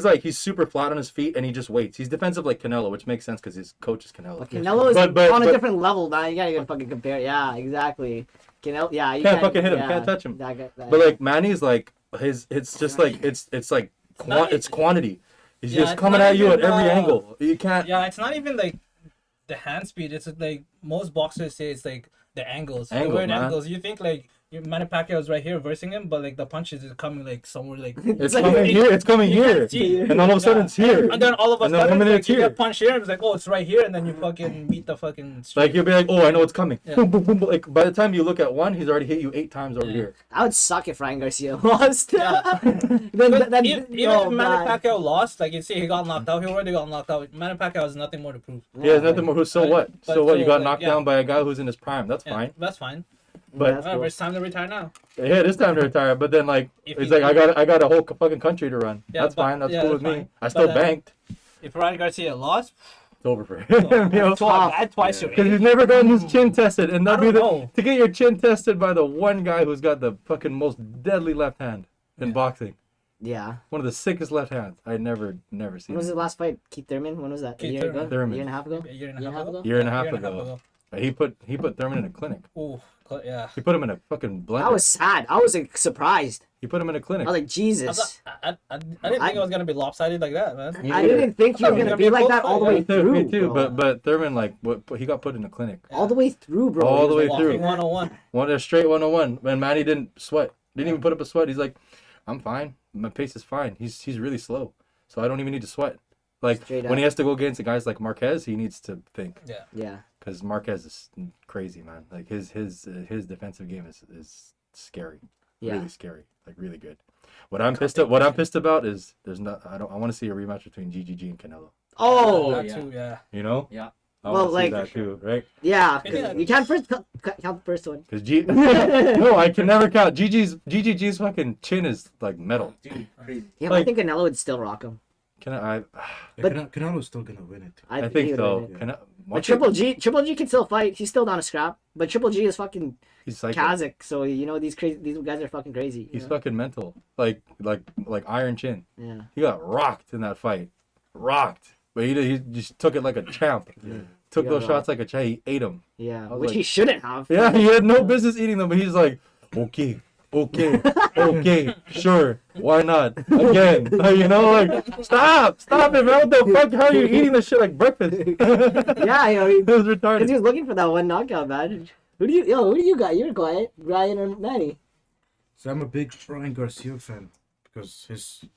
buddy. he's super flat on his feet and he just waits. He's defensive like Canelo, which makes sense because his coach is Canelo. But Canelo is But- on a but- different level, man. You gotta fucking compare. Yeah, exactly. Canelo, yeah. You Can't fucking hit him. Can't touch him. But like Manny's like it's just like it's like it's quantity. He's Yeah, just it's coming not at you at even, every angle. You can't. Yeah, it's not even like the hand speed. It's like most boxers say it's like the angles. Angles, the weird man. angles. You think like Manny Pacquiao is right here versing him, but like the punches is coming like somewhere like. It's like- coming here. It's coming You here. can't see. And all of a sudden it's here. And then all of a And then sudden, one minute like, it's you here. get punched here, and it's like, oh, it's right here, and then you fucking meet the fucking. Like you'll be like, oh, I know it's coming. Yeah. Boom, boom, boom, boom. Like by the time you look at one, he's already hit you 8 times over Yeah. here. That would suck if Ryan Garcia lost. Yeah. then, But then, even oh, if Manny man. Pacquiao lost, like you see, he got knocked out. He already got knocked out. Manny Pacquiao has nothing more to prove. Yeah, there's nothing more. So Right. what? But So what? You so, got like, knocked yeah. down by a guy who's in his prime. That's Yeah, fine. that's fine. But that's cool. It's time to retire now. yeah, it's time to retire. But then like If it's you- like I got a whole fucking country to run. Yeah, That's but- fine. That's yeah, cool that's with me. fine. I still But, banked. If Ryan Garcia lost, It's over for him. You know? twice your Because age. he's never gotten his chin tested, and I that'd be don't the know. to get your chin tested by the one guy who's got the fucking most deadly left hand in boxing. Yeah. One of the sickest left hands. I never seen. When was his it. last fight? Keith Thurman? When was that? Keith a year ago? Thurman. A year and a half ago? A year and a half ago. Year and a half ago. He put Thurman in a clinic. Ooh, yeah. He put him in a fucking blender. I was sad. I was like, surprised. He put him in a I clinic. was like, Jesus. I didn't think it was gonna be lopsided like that, man. I didn't think he was gonna be like that all the way through. Me too. Bro. But Thurman he got put in a clinic. all the way through, bro. All He the was way like, through. Walking 101. One a straight 101. And Manny didn't sweat. Didn't even put up a sweat. He's like, I'm fine. My pace is fine. He's really slow, so I don't even need to sweat. Like Straight when up. he has to go against the guys like Marquez, he needs to think. Yeah. Yeah. Because Marquez is crazy, man. Like his defensive game is scary. Yeah. Really scary. Like really good. What I'm pissed about is I want to see a rematch between GGG and Canelo. Oh. That too, yeah. You know? Yeah. I Well, want to like- see that too, right? Yeah. 'Cause Yeah. you can't first count the first one. Because no, I can never count. GGG's fucking chin is like metal. Dude, crazy. Yeah, but I Like- think Canelo would still rock him. Can I? Yeah, But- Canelo's still gonna win it. I he think would so. win it. Can I? But Triple G can still fight. He's still down a scrap. But Triple G is fucking He's psycho. Kazakh, so you know these guys are fucking crazy. you He's know? fucking mental. Like Iron Chin. Yeah. He got rocked in that fight. Rocked. But he just took it like a champ. Took Yeah, those right. shots like a champ. He ate them. Yeah. I was Which like- he shouldn't have. Yeah, he had no business eating them, but he's like, okay, sure, why not? Again, you know, like, stop it, man. What the fuck? How are you eating this shit like breakfast? Yeah, you know, It was because he retarded. was looking for that one knockout, man. Who do you got? You're quiet. Ryan or Manny? So I'm a big Ryan Garcia fan because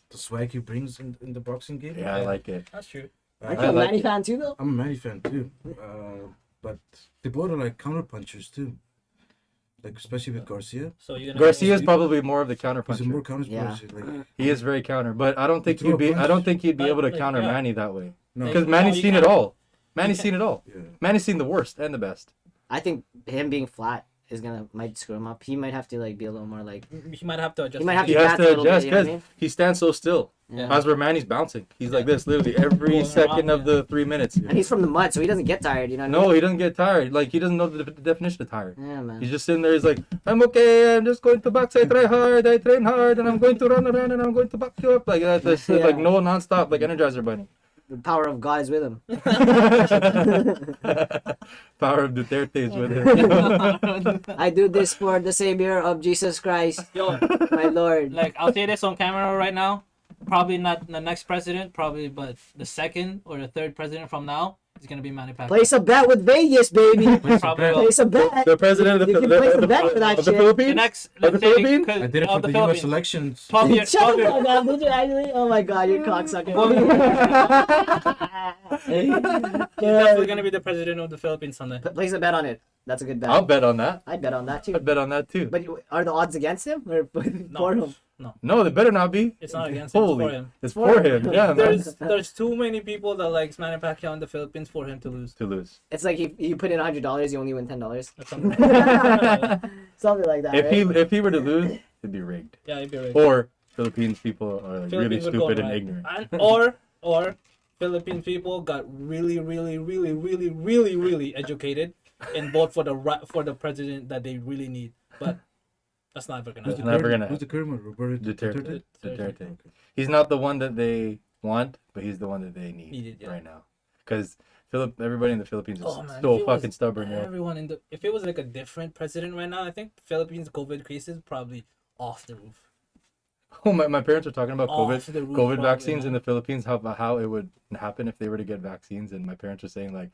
the swag he brings in the boxing game. Yeah, I like it. That's true. Aren't I you a like Manny it. fan too, though? I'm a Manny fan too. But they both are like counter punchers too. Like especially with Garcia. So you're gonna Garcia is probably more of the counter He's a more puncher. counter Yeah. puncher. Like, He is very counter, but I don't think Throw a punch. I don't think he'd be But, able to like, counter yeah. Manny that way. no, Because No, Manny's you seen it can't. all. Manny's can't. seen it all. yeah. Manny's seen the worst and the best. I think him being flat might screw him up. He might have to be a little more He might have to adjust. He might have He to has adjust a to little bit, adjust you know what I because mean? he stands so still. Yeah. That's where Manny's bouncing. He's like this literally every Going second around, of the 3 minutes. And he's from the mud, so he doesn't get tired. You know what I mean? No, he doesn't get tired. Like he doesn't know the definition of tired. Yeah, man. He's just sitting there. He's like, I'm okay. I'm just going to box. I try hard. I train hard, and I'm going to run around, and I'm going to back you up like that. That's Yeah. like no nonstop, like Energizer Bunny. The power of God is with him. Power of Duterte is with him. I do this for the Savior of Jesus Christ, Yo, my Lord. like I'll say this on camera right now. Probably not the next president, probably, but the second or the third president from now is gonna be Manny Pacquiao. Place a bet with Vegas, baby. Probably will. Place a bet. The president of You the, can the, place the, a bet for that of the shit. Philippines. The next, Of the let's say, Philippines? 'cause I did it for of the the US Philippines. elections. 12 years, Shut 12 the years. fuck up, did you actually? Oh my god, you're cocksucker. He's definitely gonna be the president of the Philippines someday. Place a bet on it. That's a good bet. I'll bet on that. I'd bet on that too. I'd bet on that too. But are the odds against him or for him? No, they better not be. It's not against him. It's Holy, for him. it's for him. Yeah, man. There's too many people that likes Manny Pacquiao in the Philippines for him to lose. To lose. It's like if you put in $100, you only win $10. That's something. Something like that. If he were to lose, it'd be rigged. Yeah, it'd be right. Or Philippines people are like really Philippines would go stupid and right. ignorant. Or Philippine people got really educated and vote for the president that they really need. But that's not ever gonna Who's the happen. Never current- gonna Who's the current one? Roberto Duterte. Duterte? Duterte. He's not the one that they want, but he's the one that they need Needed, yeah. right now. Because everybody in the Philippines is Oh, man, so if it fucking was stubborn. Yeah. Everyone if it was like a different president right now, I think Philippines COVID cases probably off the roof. Oh, my parents were talking about Off the roof, COVID probably, vaccines in man. the Philippines, how it would happen if they were to get vaccines, and my parents were saying like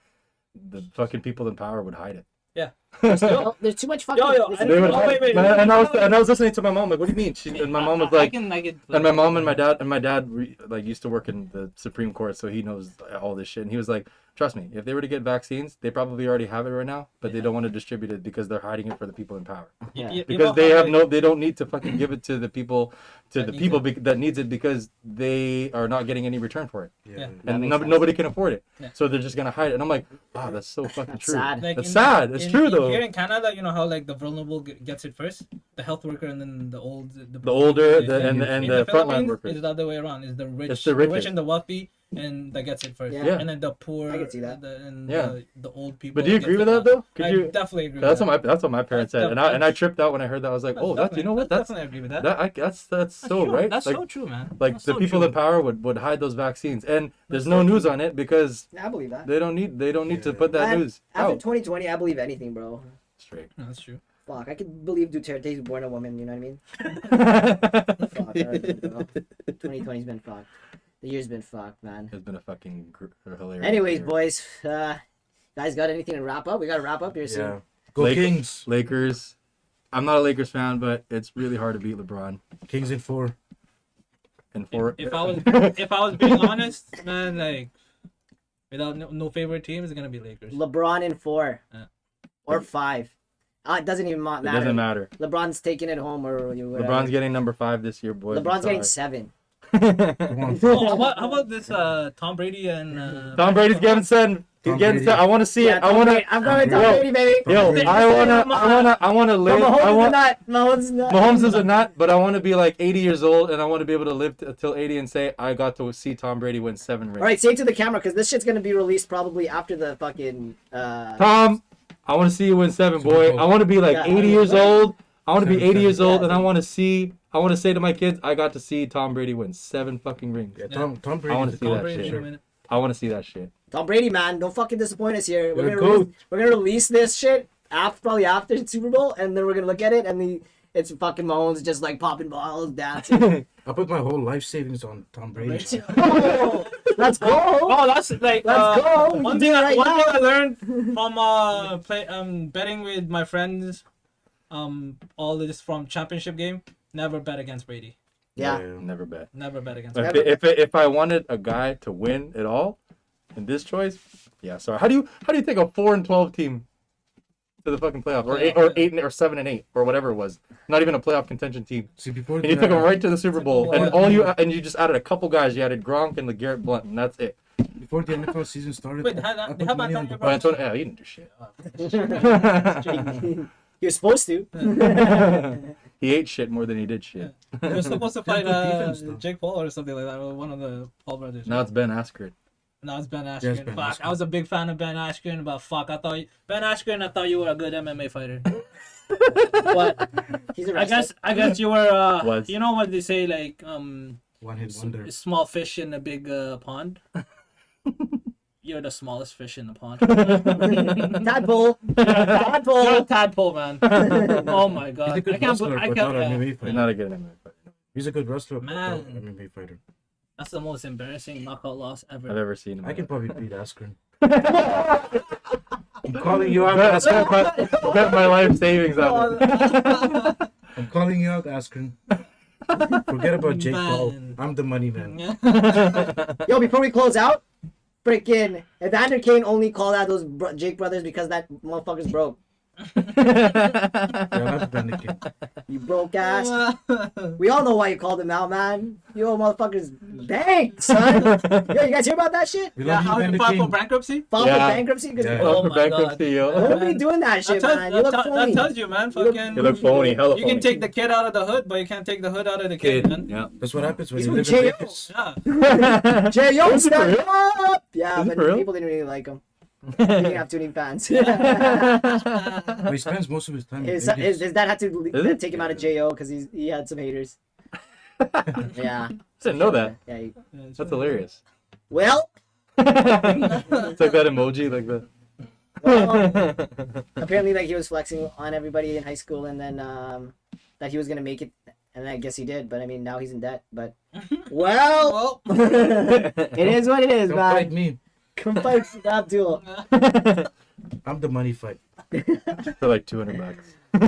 the fucking people in power would hide it. Yeah. No, there's too much fucking. Yo, this I is- They would Oh, wait, wait. and I was listening to my mom like, what do you mean? And my mom was like, I can, and my mom and my dad like used to work in the Supreme Court, so he knows all this shit. And he was like, trust me, if they were to get vaccines, they probably already have it right now, but they don't want to distribute it because they're hiding it for the people in power. Yeah. Because they don't need to fucking give it to the people that needs it because they are not getting any return for it, Yeah. That and makes sense. nobody can afford it. Yeah. So they're just gonna hide it. And I'm like, wow, that's so fucking That's true. sad. That's sad. It's true though. Here in Canada, you know how like the vulnerable gets it first, the health worker, and then the older Yeah. and In the frontline Philippines, workers. It's the other way around. It's the rich, It's the rich richest. and the wealthy, and that gets it first. Yeah. And then the poor, I can see that. the old people. But do you gets agree it with that last. though? Could I you? definitely agree. That's with what my parents That's said, and I tripped out when I heard that. I was like, that. oh, that's you know what? That's definitely agree with that. that's so true. right. That's like so true, man. like That's the so people true. in power would hide those vaccines, and there's That's no so news true. on it because I believe that. they don't need to put that Man, news After out 2020, I believe anything, bro. straight. No, that's true. Fuck, I could believe Duterte's born a woman. You know what I mean? Fuck, 2020's been fucked. The year's been fucked, man. It's been a fucking hilarious. Anyways, year. boys, guys, got anything to wrap up? We gotta wrap up here soon. Yeah. Go Lake- Kings. Lakers. I'm not a Lakers fan, but it's really hard to beat LeBron. Kings in 4. And 4. If I was being honest, man, like without no favorite team, it's gonna be Lakers. LeBron in 4 Yeah. or 5. It doesn't even matter. It doesn't matter. LeBron's taking it home or whatever. LeBron's getting number 5 this year, boys. LeBron's getting Sorry. 7. Oh, how about this Tom Brady and Tom Brady's getting 7. He's Tom getting Brady. 7. I want to see it. I Tom want Brady. to. I'm going Tom Yo. Brady, baby. Yo, Brady. I want to live. Mahomes I is want. not. Mahomes is not. Mahomes is a nut, but I want to be like 80 years old, and I want to be able to live until 80 and say I got to see Tom Brady win 7 rings. All right, say it to the camera because this shit's gonna be released probably after the fucking. Tom, I want to see you win 7, boy. I want to be like Yeah. 80 years old. I want to be 80 years old, Yeah. and I want to say to my kids, I got to see Tom Brady win 7 fucking rings. Yeah, Tom Brady. I want to is see the that goat, shit. sure. I want to see that shit. Tom Brady, man, don't fucking disappoint us here. You're a We're goat. gonna release this shit probably after Super Bowl, and then we're gonna look at it, and it's fucking Mahomes just like popping balls, dancing. I put my whole life savings on Tom Brady. Let's go. oh, that's like Let's go. We One can thing, do it right one thing now. I learned from betting with my friends, all this from championship game. Never bet against Brady. Yeah. Never bet. Never bet against Never. Brady. If I wanted a guy to win it all, in this choice, yeah. Sorry. How do you take a 4-12 team to the fucking playoffs, or 8 or 7-8 or whatever it was? Not even a playoff contention team. See, before And you took them right to the Super Bowl, and you just added a couple guys. You added Gronk and LeGarrette Blunt, and that's it. before the NFL season started, Wait, I they put have money on Antonio the Oh, Antonio, yeah, he didn't do shit. You're supposed to. He ate shit more than he did shit. You're supposed to fight good defense, though. Jake Paul or something like that, or one of the Paul brothers. Now it's Ben Askren. No, it's Ben it's Askren. Ben Fuck, Askren. I was a big fan of Ben Askren, but fuck, Ben Askren, I thought you were a good MMA fighter. But He's a I wrestler. guess you were. Was. You know what they say, like one-hit wonder. small fish in a big pond. You're the smallest fish in the pond. Tadpole. You're a Tadpole. tadpole, man. Oh my He's god, a good I can't. wrestler, I but can't. not an yeah. MMA He's fighter. not a good MMA fighter He's a good wrestler, but Man. not an MMA fighter. That's the most embarrassing knockout loss ever. I've ever seen him. I can probably beat Askren. I'm calling you out, Askren. Bet my life savings on it. I'm calling you out, Askren. Forget about Jake Paul. Man. I'm the money man. Yeah. Yo, before we close out, freaking Evander Kane only called out those Jake brothers because that motherfucker's broke. Yeah, I love Brandon King. You broke ass. We all know why you called him out, man. You old motherfuckers banked, son. Yo, you guys hear about that shit? We Yeah, love you, how you Brandon file for King. bankruptcy? File Yeah. for bankruptcy? 'Cause Yeah. Oh For my bankruptcy, yo. Don't be doing that shit, man. You look that phony. tells you, man. Fucking. You look phony, hella You phony. can take the kid out of the hood, but you can't take the hood out of the kid, man. Yeah. That's what happens when He's you with live in J.O. Vegas. Yeah. J.O. Is it for stand up! Yeah, Is it but for real? people didn't really like him. He didn't have too many fans. But he spends most of his time in his, Vegas. his dad had to Is it? take him out of J.O. because he had some haters. Yeah. Didn't know that. Yeah. That's hilarious. Well, It's like that emoji, like the. apparently, like he was flexing on everybody in high school, and then that he was gonna make it, and I guess he did. But I mean, now he's in debt. But well, it is what it is, Don't fight man. me. Come fight Abdul. I'm the money fight. For like $200.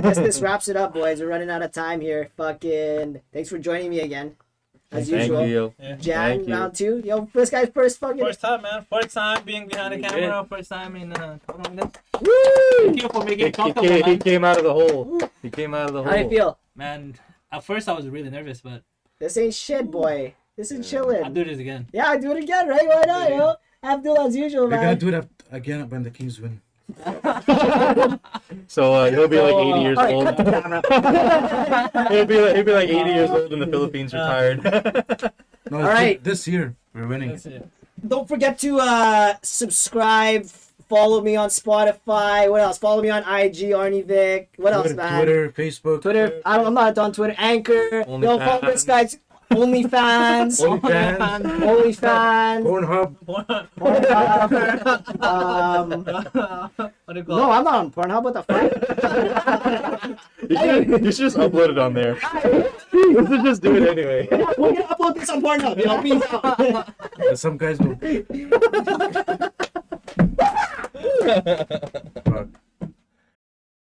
Guess this wraps it up, boys. We're running out of time here. Fucking thanks for joining me again, as Thank usual. you. Yeah. Jan, Thank you. round 2. Yo, this guy's first fucking. First time, man. First time being behind the You camera. First time in talking like this. Woo! Thank you for making it comfortable, He man. came out of the hole. He came out of the hole. How do you feel? Man, at first I was really nervous, but This ain't shit, boy. This is chilling. I'll do this again. Yeah, do it again, right? Why not, yo? Abdul as usual, We're gonna man. do it again when the Kings win. So he'll be like 80 years Alright, old. cut the camera. he'll be like 80 years old in the Philippines, retired. No, All right. this year we're winning. That's it. Don't forget to subscribe. Follow me on Spotify. What else? Follow me on IG, Arnie Vic. What else, man? Twitter, Facebook. Twitter. I'm not on Twitter. Anchor. OnlyFans. Yo, follow this guy's OnlyFans. OnlyFans. OnlyFans. Pornhub. What do you call No, it? I'm not on Pornhub. What the fuck? You should just upload it on there. You should just do it anyway. We're gonna upload this on Pornhub. You know, peace out. Some guys will.